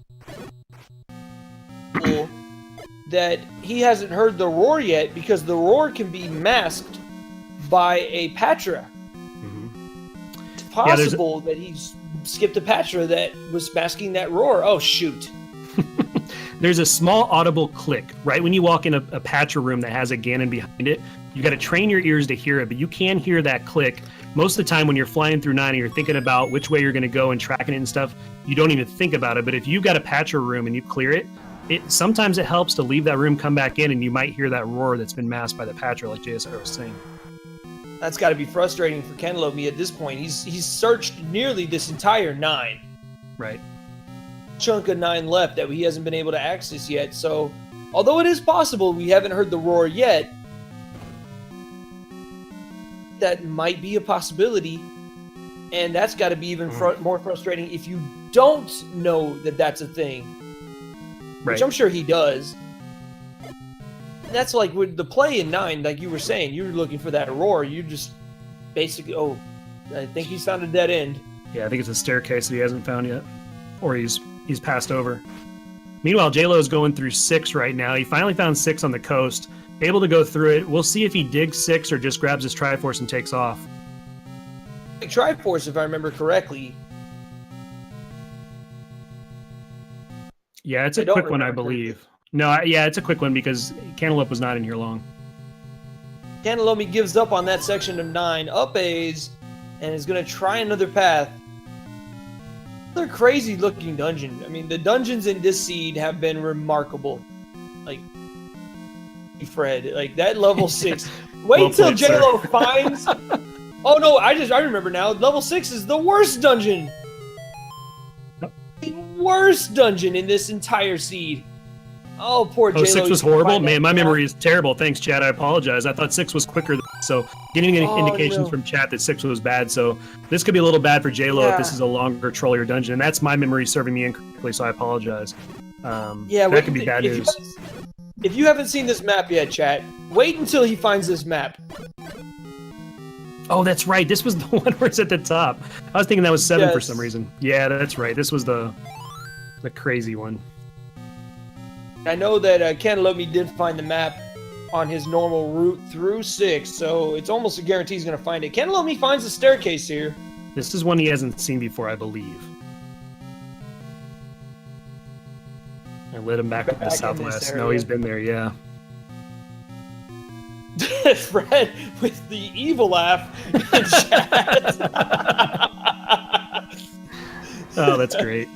Cool. That he hasn't heard the roar yet, because the roar can be masked by a Patra. It's possible that he's skipped a Patra that was masking that roar. Oh, shoot. There's a small audible click right when you walk in a Patra room that has a Ganon behind it. You got to train your ears to hear it, but you can hear that click. Most of the time when you're flying through 9 and you're thinking about which way you're going to go and tracking it and stuff, you don't even think about it. But if you've got a Patra room and you clear it, sometimes it helps to leave that room, come back in, and you might hear that roar that's been masked by the Patra, like JSR was saying. That's got to be frustrating for Cantaloupeme at this point. He's searched nearly this entire 9. Right. Chunk of 9 left that he hasn't been able to access yet. So, although it is possible we haven't heard the roar yet, that might be a possibility, and that's got to be even more frustrating if you don't know that that's a thing, which I'm sure he does. And that's like with the play in 9, like you were saying, you were looking for that roar. You just basically, I think he's found a dead end. Yeah, I think it's a staircase that he hasn't found yet, or he's passed over. Meanwhile, Jaylow is going through 6 right now. He finally found 6 on the coast. Able to go through it. We'll see if he digs 6 or just grabs his Triforce and takes off. Triforce, if I remember correctly. Yeah, it's a quick one, I believe. No, yeah, it's a quick one because Cantaloupe was not in here long. Cantaloupeme gives up on that section of 9, up A's, and is going to try another path. Another crazy looking dungeon. I mean, the dungeons in this seed have been remarkable. Like, Fred, like that level 6. Wait till Jaylow finds. Oh no, I remember now. Level 6 is the worst dungeon. The worst dungeon in this entire seed. Oh, poor Jaylow. 6 was horrible? Man, my memory is terrible. Thanks, chat. I apologize. I thought 6 was quicker. So getting indications from chat that 6 was bad. So this could be a little bad for Jaylow if this is a longer, trollier dungeon. And that's my memory serving me incorrectly, so I apologize. That could be bad news. If you haven't seen this map yet, chat, wait until he finds this map. Oh, that's right. This was the one where it's at the top. I was thinking that was 7 for some reason. Yeah, that's right. This was the crazy one. I know that Cantaloupeme did find the map on his normal route through 6, so it's almost a guarantee he's going to find it. Cantaloupeme finds a staircase here. This is one he hasn't seen before, I believe. I led him back to the southwest. No, he's been there, yeah. Fred with the evil laugh in chat. Oh, that's great.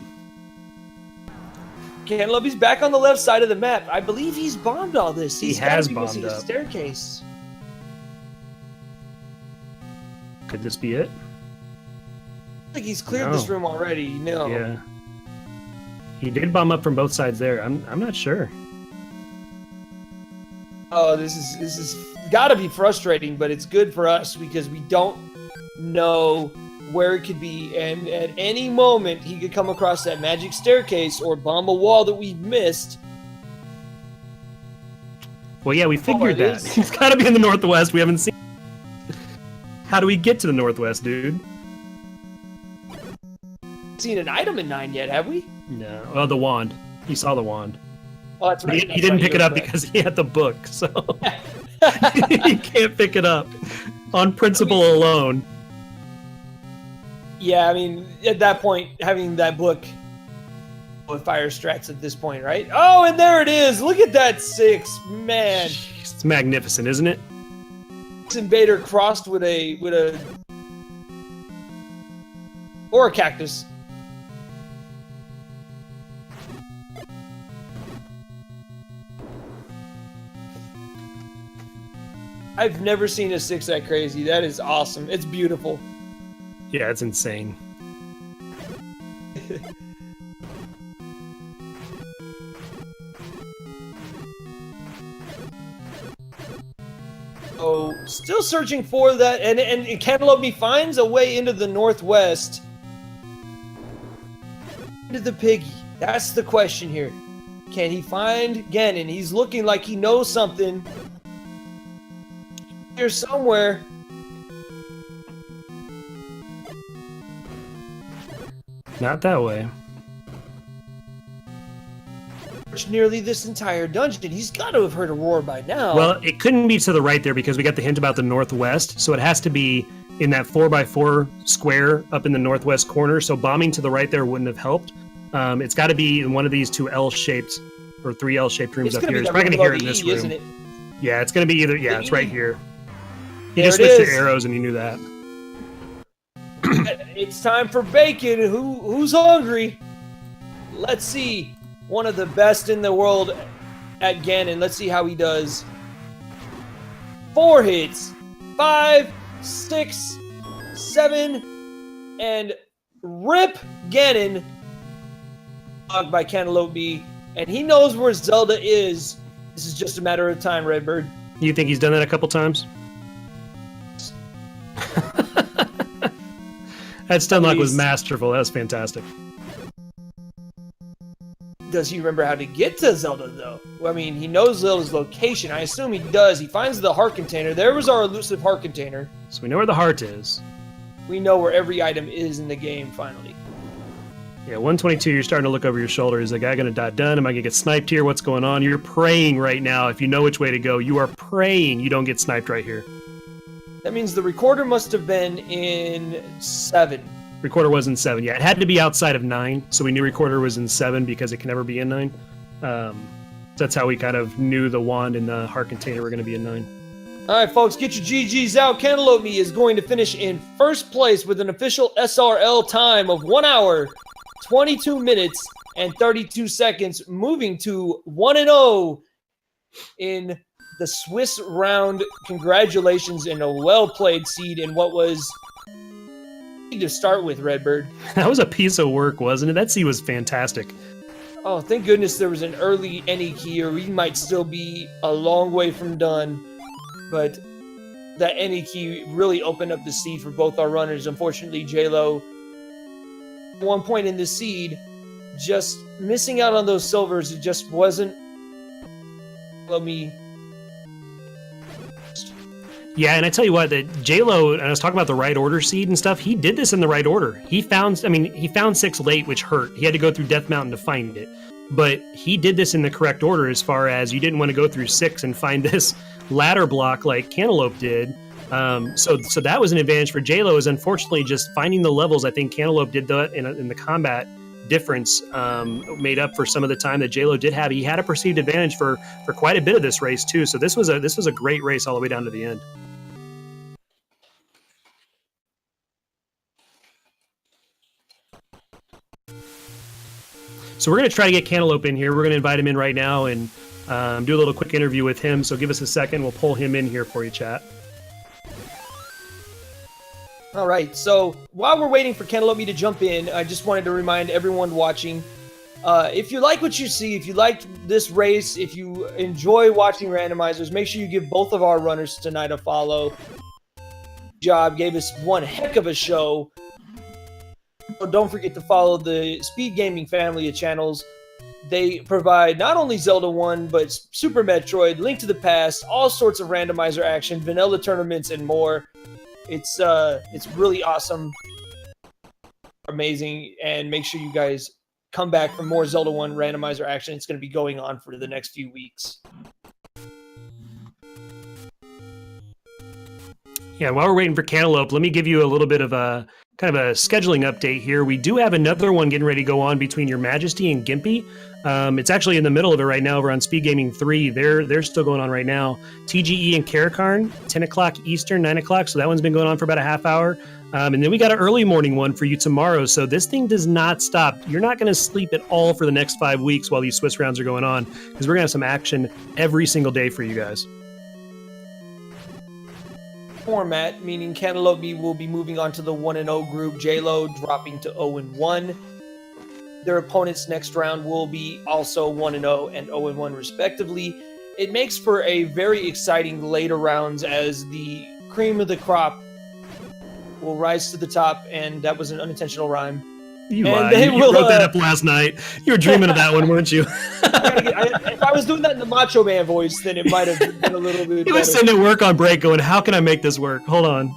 Cantaloupe's back on the left side of the map. I believe he's bombed all this. He has bombed up. Staircase. Could this be it? I think he's cleared this room already. No. Yeah. He did bomb up from both sides there. I'm not sure. Oh, this is got to be frustrating, but it's good for us because we don't know where it could be, and at any moment he could come across that magic staircase or bomb a wall that we've missed. Well, yeah, we figured that. He's got to be in the northwest. We haven't seen. How do we get to the northwest, dude? Seen an item in 9 yet, have we? No. Well, the wand. You saw the wand. Oh, that's right. He didn't pick it up because he had the book, so he can't pick it up on principle alone. Yeah, I mean, at that point, having that book with fire strats at this point, right? Oh, and there it is. Look at that 6, man. Jeez, it's magnificent, isn't it? Invader crossed with a or a cactus. I've never seen a 6 that crazy. That is awesome. It's beautiful. Yeah, it's insane. Oh, still searching for that, and Cantaloupeme finds a way into the northwest. Into the piggy. That's the question here. Can he find Ganon? He's looking like he knows something. Here somewhere. Not that way. Nearly this entire dungeon. He's got to have heard a roar by now. Well, it couldn't be to the right there because we got the hint about the northwest, so it has to be in that 4x4 square up in the northwest corner, so bombing to the right there wouldn't have helped. It's got to be in one of these 2 L-shaped or 3 L-shaped rooms up here. It's probably going to hear it in this room. Isn't it? Yeah, it's going to be either... Yeah, it's right here. He just switched to arrows and you knew that. It's time for bacon. Who's hungry? Let's see. One of the best in the world at Ganon. Let's see how he does. 4 hits. 5, 6, 7, and rip Ganon. Blocked by Cantaloupeme, and he knows where Zelda is. This is just a matter of time, Redbird. You think he's done that a couple times? That stunlock was masterful. That was fantastic. Does he remember how to get to Zelda, though? Well, I mean, he knows Zelda's location. I assume he does. He finds the heart container. There was our elusive heart container. So we know where the heart is. We know where every item is in the game, finally. Yeah, 122, you're starting to look over your shoulder. Is the guy going to die done? Am I going to get sniped here? What's going on? You're praying right now. If you know which way to go, you are praying you don't get sniped right here. That means the recorder must have been in 7. Recorder was in 7. Yeah, it had to be outside of 9, so we knew recorder was in 7 because it can never be in 9. That's how we kind of knew the wand and the heart container were going to be in 9. All right, folks, get your GGs out. Cantaloupeme is going to finish in first place with an official SRL time of 1 hour, 22 minutes, and 32 seconds, moving to 1-0 in the Swiss round. Congratulations, and a well-played seed in what was to start with, Redbird. That was a piece of work, wasn't it? That seed was fantastic. Oh, thank goodness there was an early any key, or we might still be a long way from done. But that any key really opened up the seed for both our runners. Unfortunately, Jaylow, at one point in the seed, just missing out on those silvers. It just wasn't. Me. Yeah, and I tell you what, that Jaylow, and I was talking about the right order seed and stuff, he did this in the right order. He found 6 late, which hurt. He had to go through Death Mountain to find it. But he did this in the correct order as far as you didn't want to go through 6 and find this ladder block like Cantaloupe did. So that was an advantage for Jaylow, is unfortunately just finding the levels. I think Cantaloupe did that in the combat difference, made up for some of the time that Jaylow did have. He had a perceived advantage for quite a bit of this race too. So this was a great race all the way down to the end. So we're going to try to get Cantaloupe in here. We're going to invite him in right now and do a little quick interview with him. So give us a second. We'll pull him in here for you, chat. All right. So while we're waiting for Cantaloupeme to jump in, I just wanted to remind everyone watching, If you like what you see, if you liked this race, if you enjoy watching randomizers, make sure you give both of our runners tonight a follow. Job gave us one heck of a show. So don't forget to follow the Speed Gaming family of channels. They provide not only Zelda 1, but Super Metroid, Link to the Past, all sorts of randomizer action, vanilla tournaments, and more. It's really awesome, amazing, and make sure you guys come back for more Zelda 1 randomizer action. It's going to be going on for the next few weeks. Yeah, while we're waiting for Cantaloupe, let me give you a little bit of a kind of a scheduling update here. We do have another one getting ready to go on between Your Majesty and Gimpy. It's actually in the middle of it right now over on Speed Gaming 3. They're still going on right now. TGE and Karakarn, 10 o'clock Eastern, 9 o'clock. So that one's been going on for about a half hour. And then we got an early morning one for you tomorrow. So this thing does not stop. You're not going to sleep at all for the next 5 weeks while these Swiss rounds are going on, because we're going to have some action every single day for you guys. Format, meaning Cantaloupeme will be moving on to the 1-0 group, Jaylow dropping to 0-1. Their opponents next round will be also 1-0 and 0-1 respectively. It makes for a very exciting later rounds as the cream of the crop will rise to the top, and that was an unintentional rhyme. You lied. You wrote that up last night. You were dreaming of that one, weren't you? If I was doing that in the Macho Man voice, then it might have been a little bit better. He was sitting at work on break going, how can I make this work? Hold on.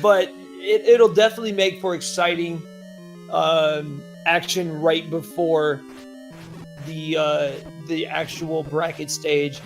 But it'll definitely make for exciting action right before the actual bracket stage.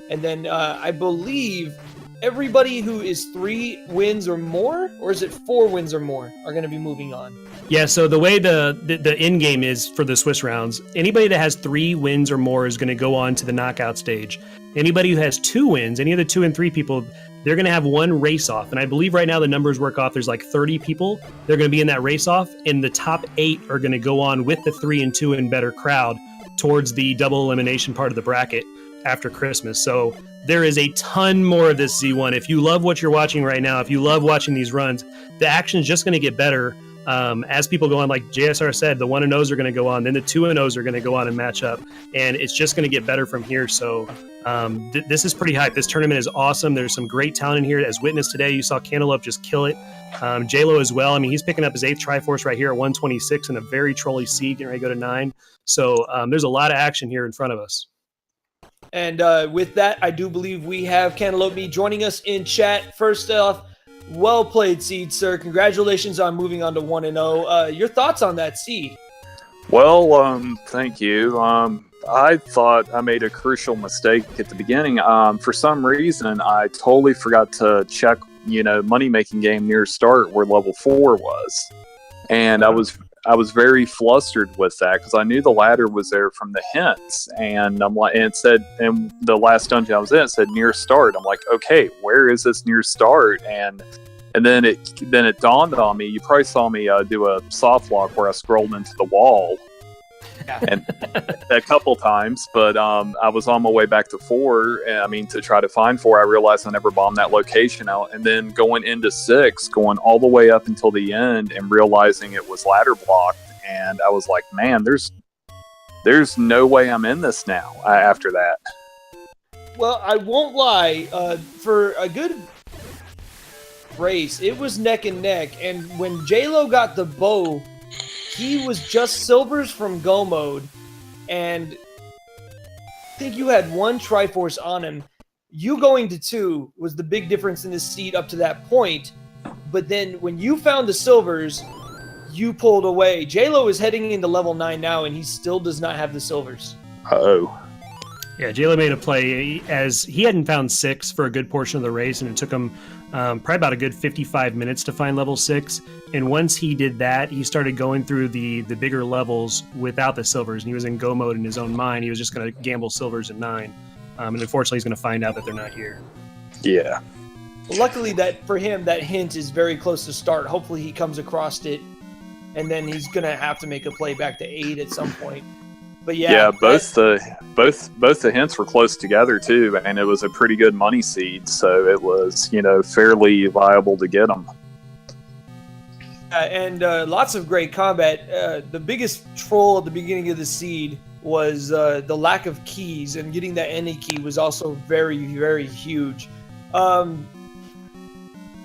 And then I believe everybody who is 3 wins or more, or is it 4 wins or more, are going to be moving on. Yeah, so the way the end game is for the Swiss rounds, anybody that has 3 wins or more is going to go on to the knockout stage. Anybody who has 2 wins, any of the 2 and 3 people, they're going to have one race off. And I believe right now the numbers work off. There's like 30 people. They're going to be in that race off, and the top 8 are going to go on with the 3 and 2 and better crowd towards the double elimination part of the bracket after Christmas. So there is a ton more of this Z1. If you love what you're watching right now, if you love watching these runs, the action is just going to get better as people go on. Like JSR said, the 1-0s are going to go on, then the 2-0s are going to go on and match up, and it's just going to get better from here. So this is pretty hype. This tournament is awesome. There's some great talent in here. As witnessed today, you saw Cantaloupe just kill it. Jaylow as well. I mean, he's picking up his 8th Triforce right here at 126 in a very trolly seed, getting ready to go to 9. So there's a lot of action here in front of us. And with that, I do believe we have Cantaloupeme joining us in chat. First off, well played, Seed, sir. Congratulations on moving on to 1-0. Your thoughts on that seed? Well, thank you. I thought I made a crucial mistake at the beginning. For some reason, I totally forgot to check, money-making game near start where level 4 was. And I was very flustered with that because I knew the ladder was there from the hints, and I'm like, and it said, and the last dungeon I was in, it said near start. I'm like, okay, where is this near start? And then it dawned on me. You probably saw me do a soft lock where I scrolled into the wall, and a couple times. But I was on my way back to 4. To try to find 4. I realized I never bombed that location out, and then going into 6, going all the way up until the end, and realizing it was ladder blocked, and I was like, man, there's no way I'm in this now. After that, well, I won't lie. For a good race, it was neck and neck, and when Jaylow got the bow, he was just silvers from go mode, and I think you had 1 Triforce on him. You going to 2 was the big difference in this seed up to that point, but then when you found the silvers, you pulled away. Jaylow is heading into level 9 now, and he still does not have the silvers. Uh-oh. Yeah, Jaylow made a play as he hadn't found 6 for a good portion of the race, and it took him probably about a good 55 minutes to find level 6. And once he did that, he started going through the bigger levels without the silvers, and he was in go mode in his own mind. He was just going to gamble silvers at 9. And unfortunately, he's going to find out that they're not here. Yeah. Well, luckily, that for him, that hint is very close to start. Hopefully, he comes across it, and then he's going to have to make a play back to 8 at some point. But yeah, both the hints were close together too, and it was a pretty good money seed, so it was fairly viable to get them. And lots of great combat. The biggest troll at the beginning of the seed was the lack of keys, and getting that any key was also very, very huge.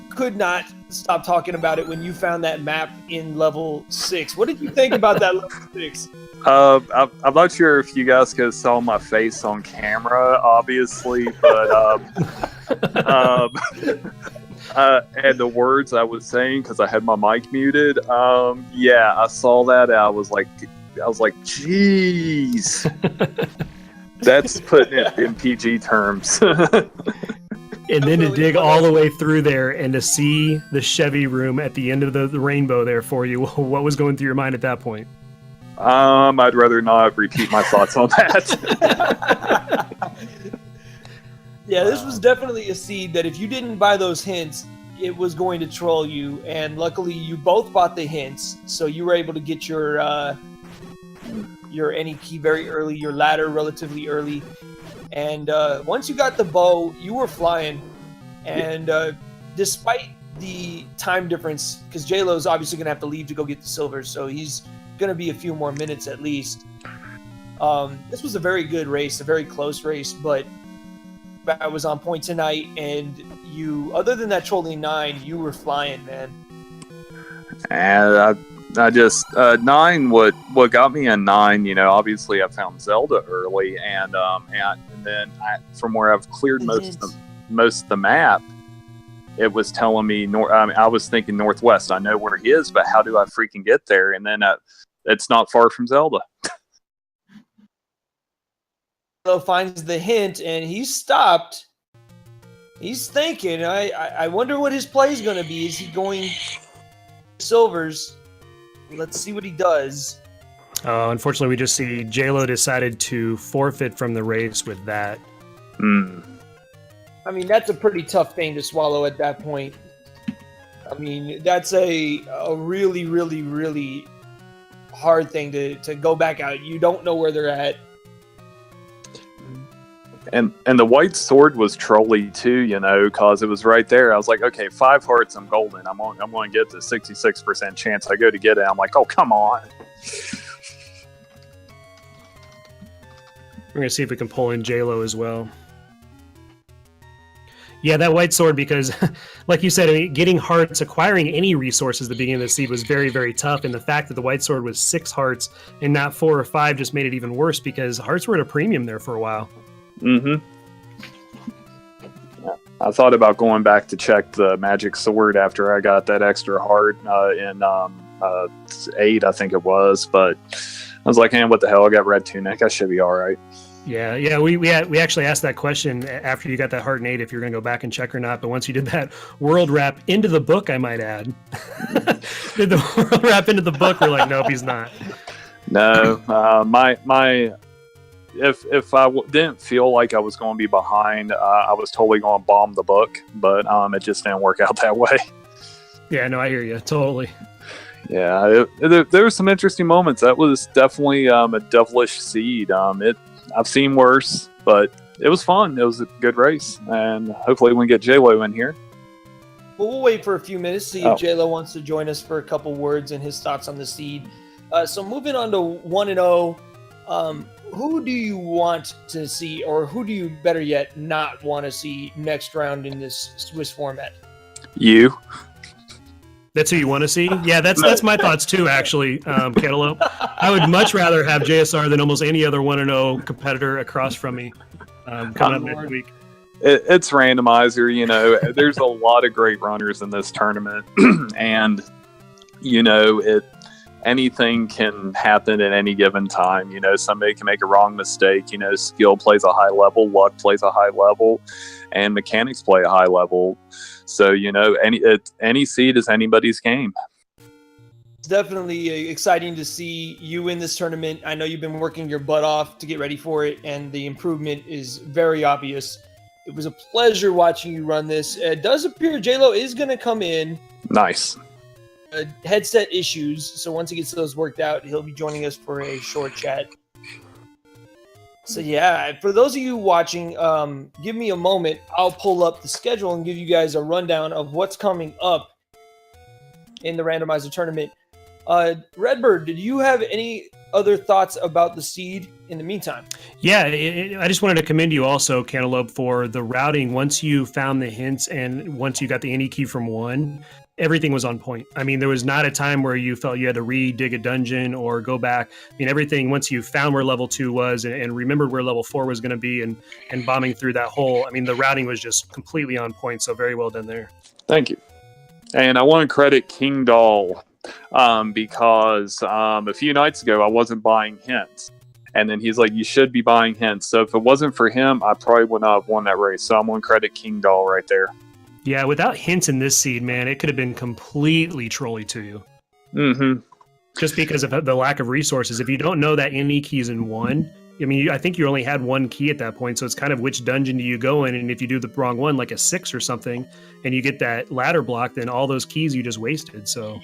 Could not stop talking about it when you found that map in level 6. What did you think about that level 6? I'm not sure if you guys could saw my face on camera, obviously, but and the words I was saying because I had my mic muted. Yeah, I saw that. And I was like, "Jeez," that's putting it in PG terms. And then to dig all the way through there and to see the Chevy room at the end of the rainbow there for you, what was going through your mind at that point? I'd rather not repeat my thoughts on that. Yeah, this was definitely a seed that if you didn't buy those hints, it was going to troll you. And luckily, you both bought the hints, so you were able to get your any key very early, your ladder relatively early. And once you got the bow, you were flying. And despite the time difference, because Jaylow's obviously going to have to leave to go get the silver, so he's going to be a few more minutes at least. This was a very good race, a very close race, but I was on point tonight, and you, other than that trolling 9, you were flying, man. And I just 9. What got me a 9? You know, obviously I found Zelda early, and then from where I've cleared most of the map, it was telling me I was thinking northwest. I know where he is, but how do I freaking get there? And then it's not far from Zelda. Finds the hint, and he's stopped. He's thinking. I wonder what his play is going to be. Is he going silvers? Let's see what he does. Unfortunately, we just see Jaylow decided to forfeit from the race with that. I mean, that's a pretty tough thing to swallow at that point. I mean, that's a really, really, really hard thing to go back out. You don't know where they're at. And the white sword was trolly too, you know, because it was right there. I was like, okay, 5 hearts, I'm golden. I'm going to get the 66% chance I go to get it. I'm like, oh, come on. We're going to see if we can pull in Jaylow as well. Yeah, that white sword, because like you said, I mean, getting hearts, acquiring any resources at the beginning of the seed was very, very tough. And the fact that the white sword was 6 hearts and not 4 or 5 just made it even worse, because hearts were at a premium there for a while. Yeah, I thought about going back to check the magic sword after I got that extra heart in 8, I think it was. But I was like, what the hell? I got red tunic. I should be all right. Yeah. We actually asked that question after you got that heart in 8 if you're going to go back and check or not. But once you did that world wrap into the book, I might add, did the world wrap into the book? We're like, nope, he's not. No, If I didn't feel like I was going to be behind, I was totally going to bomb the book, but it just didn't work out that way. Yeah, no, I hear you. Totally. Yeah, there were some interesting moments. That was definitely a devilish seed. I've seen worse, but it was fun. It was a good race, and hopefully we can get Jaylow in here. Well, we'll wait for a few minutes, see if Jaylow wants to join us for a couple words and his thoughts on the seed. So moving on to 1-0, who do you want to see, or who do you, better yet, not want to see next round in this Swiss format? You. That's who you want to see? Yeah, that's my thoughts too, actually, Cantaloupe. I would much rather have JSR than almost any other 1-0 competitor across from me coming up next week. It's randomizer, you know. There's a lot of great runners in this tournament, and, you know, anything can happen at any given time. You know, somebody can make a wrong mistake. You know, skill plays a high level, luck plays a high level, and mechanics play a high level. So, you know, any seed is anybody's game. It's definitely exciting to see you in this tournament. I know you've been working your butt off to get ready for it, and the improvement is very obvious. It was a pleasure watching you run this. It does appear Jaylow is going to come in. Nice. Headset issues, so once he gets those worked out, he'll be joining us for a short chat. So yeah, for those of you watching, give me a moment. I'll pull up the schedule and give you guys a rundown of what's coming up in the randomizer tournament. Redbird, did you have any other thoughts about the seed in the meantime? Yeah, I just wanted to commend you also, Cantaloupe, for the routing. Once you found the hints and once you got the any key from 1, everything was on point. I mean, there was not a time where you felt you had to re-dig a dungeon or go back. I mean, everything, once you found where level 2 was and remembered where level 4 was going to be and bombing through that hole, I mean, the routing was just completely on point, so very well done there. Thank you. And I want to credit King Doll because a few nights ago I wasn't buying hints. And then he's like, you should be buying hints. So if it wasn't for him, I probably would not have won that race. So I'm going to credit King Doll right there. Yeah, without hints in this seed, man, it could have been completely trolly to you. Mm-hmm. Just because of the lack of resources. If you don't know that any key's in 1, I mean, I think you only had 1 key at that point, so it's kind of which dungeon do you go in, and if you do the wrong one, like a 6 or something, and you get that ladder block, then all those keys you just wasted. So,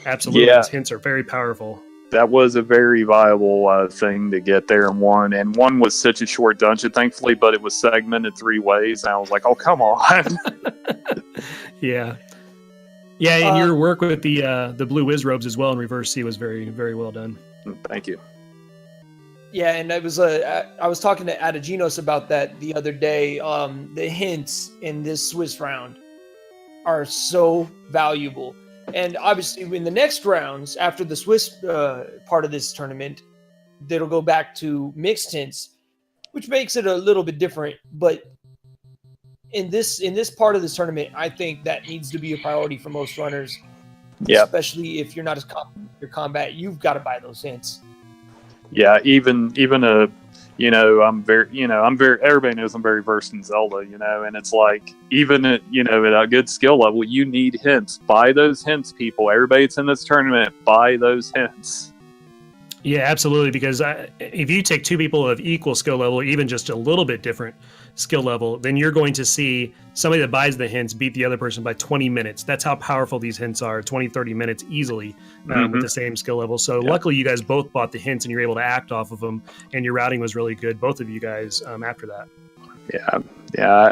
absolutely, those hints are very powerful. That was a very viable thing to get there in 1, and 1 was such a short dungeon, thankfully, but it was segmented 3 ways, and I was like, oh, come on. Yeah. Yeah, and your work with the blue whiz robes as well in reverse C was very, very well done. Thank you. Yeah, and I was talking to Adaginos about that the other day. The hints in this Swiss round are so valuable. And obviously, in the next rounds, after the Swiss part of this tournament, it'll go back to mixed hints, which makes it a little bit different. But in this part of this tournament, I think that needs to be a priority for most runners. Yeah. Especially if you're not as confident in your combat, you've got to buy those hints. Yeah, even everybody knows I'm very versed in Zelda, and it's like, even at a good skill level, you need hints. Buy those hints, people. Everybody that's in this tournament, buy those hints. Yeah, absolutely, because if you take 2 people of equal skill level, or even just a little bit different skill level, then you're going to see somebody that buys the hints beat the other person by 20 minutes. That's how powerful these hints are, 20, 30 minutes easily with the same skill level. So luckily you guys both bought the hints and you're able to act off of them, and your routing was really good, both of you guys, after that. Yeah.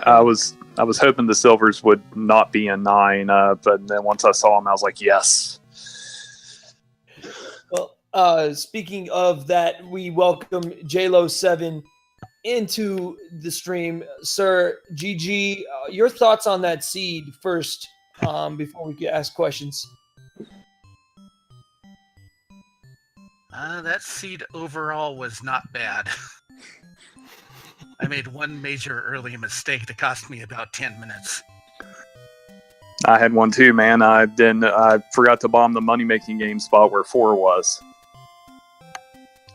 I was hoping the silvers would not be in 9, but then once I saw them, I was like, yes. Well, speaking of that, we welcome Jaylow7 into the stream. Sir, GG, your thoughts on that seed first, before we can ask questions. That seed overall was not bad. I made one major early mistake that cost me about 10 minutes. I had one too, man. I forgot to bomb the money-making game spot where 4 was.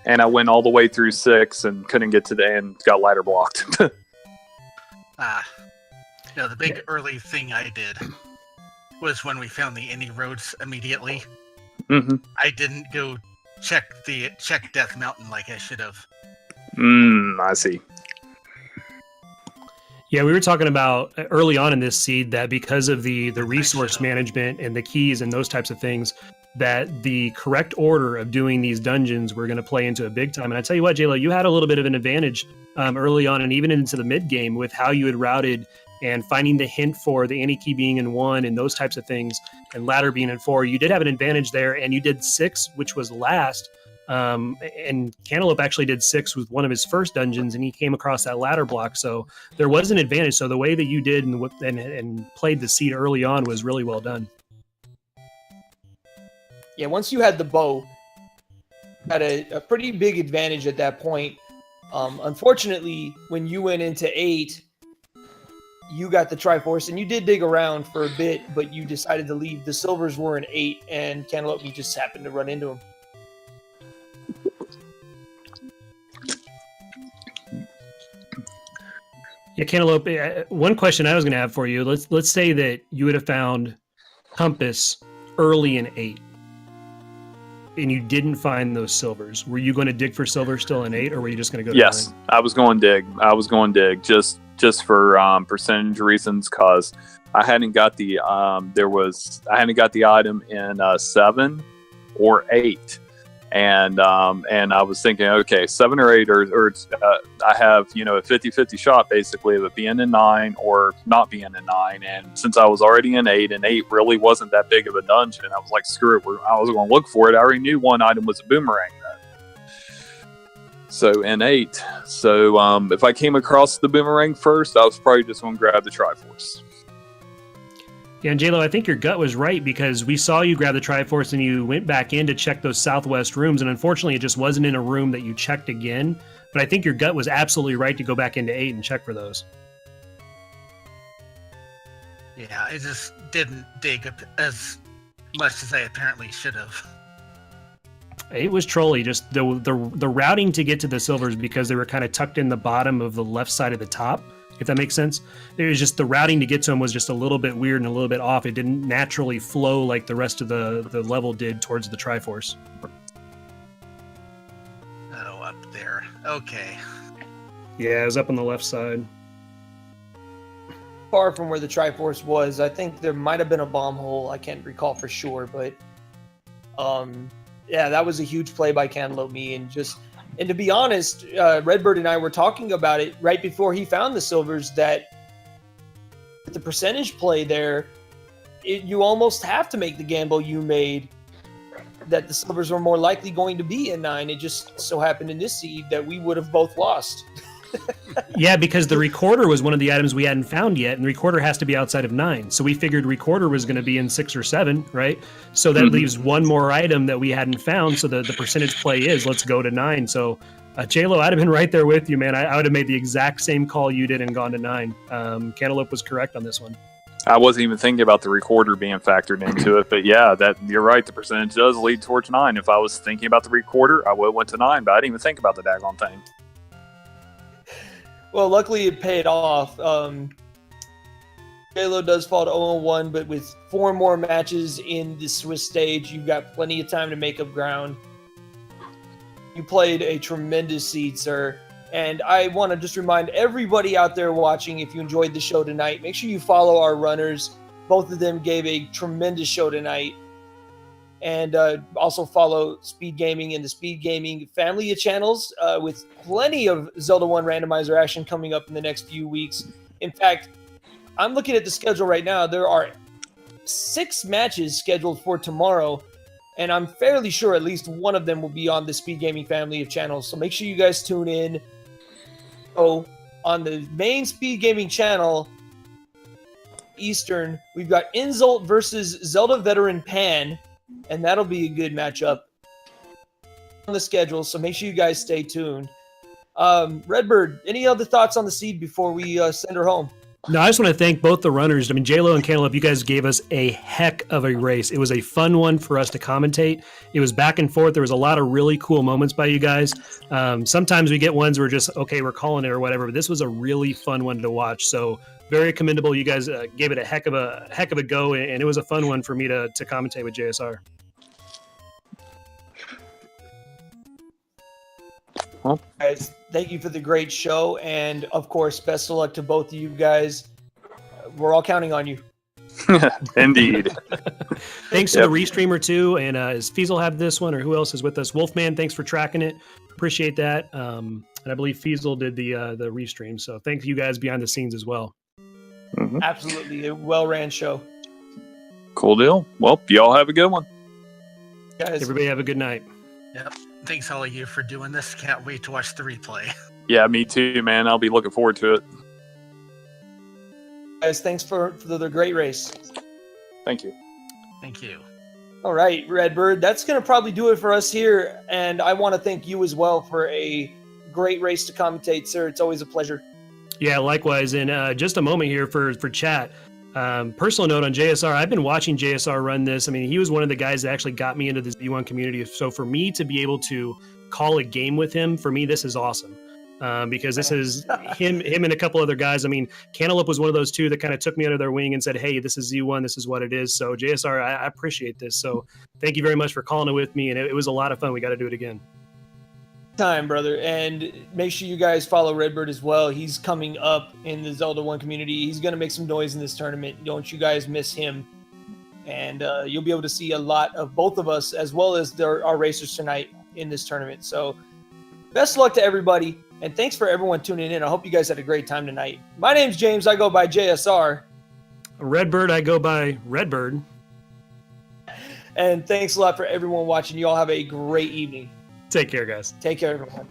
And I went all the way through 6 and couldn't get to the end, got ladder blocked. The big early thing I did was when we found the any roads immediately. Mm-hmm. I didn't go check Death Mountain like I should have. I see. Yeah, we were talking about early on in this seed that because of the resource management and the keys and those types of things, that the correct order of doing these dungeons were going to play into a big time. And I tell you what, Jaylo, you had a little bit of an advantage early on and even into the mid game with how you had routed and finding the hint for the any key being in 1 and those types of things, and ladder being in 4. You did have an advantage there, and you did 6, which was last. And Cantaloupe actually did 6 with one of his first dungeons, and he came across that ladder block. So there was an advantage. So the way that you did and played the seed early on was really well done. Yeah, once you had the bow, you had a pretty big advantage at that point. Unfortunately, when you went into 8, you got the Triforce, and you did dig around for a bit, but you decided to leave. The silvers were in 8, and Cantaloupe, you just happened to run into them. Yeah, Cantaloupe, one question I was going to have for you, let's say that you would have found Compass early in 8, and you didn't find those silvers. Were you going to dig for silver still in 8, or were you just going to go? Yes, I was going dig. Just for percentage reasons, because I hadn't got the item in 7 or 8, And I was thinking, okay, 7 or 8, or I have, you know, a 50-50 shot basically of it being in 9 or not being in 9. And since I was already in 8, and 8 really wasn't that big of a dungeon, I was like, screw it, I was going to look for it. I already knew one item was a boomerang then. So in 8, so if I came across the boomerang first, I was probably just going to grab the Triforce. Yeah, and Jaylow, I think your gut was right, because we saw you grab the Triforce and you went back in to check those southwest rooms, and unfortunately it just wasn't in a room that you checked again. But I think your gut was absolutely right to go back into 8 and check for those. Yeah, I just didn't dig up as much as I apparently should have. It was trolly, just the routing to get to the silvers, because they were kind of tucked in the bottom of the left side of the top, if that makes sense. It was just the routing to get to them was just a little bit weird and a little bit off. It didn't naturally flow like the rest of the level did towards the Triforce. Oh, up there. Okay. Yeah, it was up on the left side. Far from where the Triforce was. I think there might have been a bomb hole. I can't recall for sure, but yeah, that was a huge play by Cantaloupeme. And to be honest, Redbird and I were talking about it right before he found the silvers, that the percentage play there, you almost have to make the gamble you made that the silvers were more likely going to be in 9. It just so happened in this seed that we would have both lost. Yeah, because the recorder was one of the items we hadn't found yet, and the recorder has to be outside of 9. So we figured recorder was going to be in 6 or 7, right? So that leaves one more item that we hadn't found. So the percentage play is, let's go to 9. So Jaylow, I'd have been right there with you, man. I would have made the exact same call you did and gone to 9. Cantaloupe was correct on this one. I wasn't even thinking about the recorder being factored into it, but yeah, that you're right. The percentage does lead towards 9. If I was thinking about the recorder, I would have went to 9, but I didn't even think about the daggone thing. Well, luckily it paid off. Jaylow does fall to 0-1, but with 4 more matches in the Swiss stage, you've got plenty of time to make up ground. You played a tremendous seed, sir. And I want to just remind everybody out there watching, if you enjoyed the show tonight, make sure you follow our runners. Both of them gave a tremendous show tonight. And also follow Speed Gaming and the Speed Gaming family of channels with plenty of Zelda 1 randomizer action coming up in the next few weeks. In fact, I'm looking at the schedule right now. There are 6 matches scheduled for tomorrow, and I'm fairly sure at least one of them will be on the Speed Gaming family of channels. So make sure you guys tune in. So on the main Speed Gaming channel, Eastern, we've got Insult versus Zelda Veteran Pan. And that'll be a good matchup on the schedule, so make sure you guys stay tuned. Redbird, any other thoughts on the seed before we send her home? No, I just want to thank both the runners. I mean, Jaylow and Cantaloupe, you guys gave us a heck of a race. It was a fun one for us to commentate. It was back and forth. There was a lot of really cool moments by you guys. Sometimes we get ones where we're just, okay, we're calling it or whatever, but this was a really fun one to watch. So very commendable. You guys gave it a heck of a go, and it was a fun one for me to commentate with JSR. Well, Guys, thank you for the great show, and of course, best of luck to both of you guys. We're all counting on you. indeed. Thanks to the restreamer too, and does Feasel have this one, or who else is with us? Wolfman, thanks for tracking it. Appreciate that. And I believe Feasel did the restream, so thank you guys behind the scenes as well. Mm-hmm. Absolutely, a well-ran show. Cool deal. Well, y'all have a good one. Guys, Everybody have a good night. Yep. Thanks all of you for doing this. Can't wait to watch the replay. Yeah, me too, man. I'll be looking forward to it. guys, thanks for the great race. Thank you. Thank you. All right, Redbird, that's going to probably do it for us here. And I want to thank you as well for a great race to commentate, sir. It's always a pleasure. Yeah, likewise. And just a moment here for chat. Personal note on JSR, I've been watching JSR run this. I mean, he was one of the guys that actually got me into this V1 community. So for me to be able to call a game with him, for me, this is awesome. Because this is him and a couple other guys. I mean, Cantaloupe was one of those two that kind of took me under their wing and said, hey, this is Z1, this is what it is. So JSR, I appreciate this. So thank you very much for calling it with me. And it was a lot of fun. We got to do it again. Time, brother. And make sure you guys follow Redbird as well. He's coming up in the Zelda 1 community. He's going to make some noise in this tournament. Don't you guys miss him. And you'll be able to see a lot of both of us as well as our racers tonight in this tournament. So best of luck to everybody, and thanks for everyone tuning in. I hope you guys had a great time tonight. My name's James. I go by JSR. Redbird, I go by Redbird. And thanks a lot for everyone watching. You all have a great evening. Take care, guys. Take care, everyone.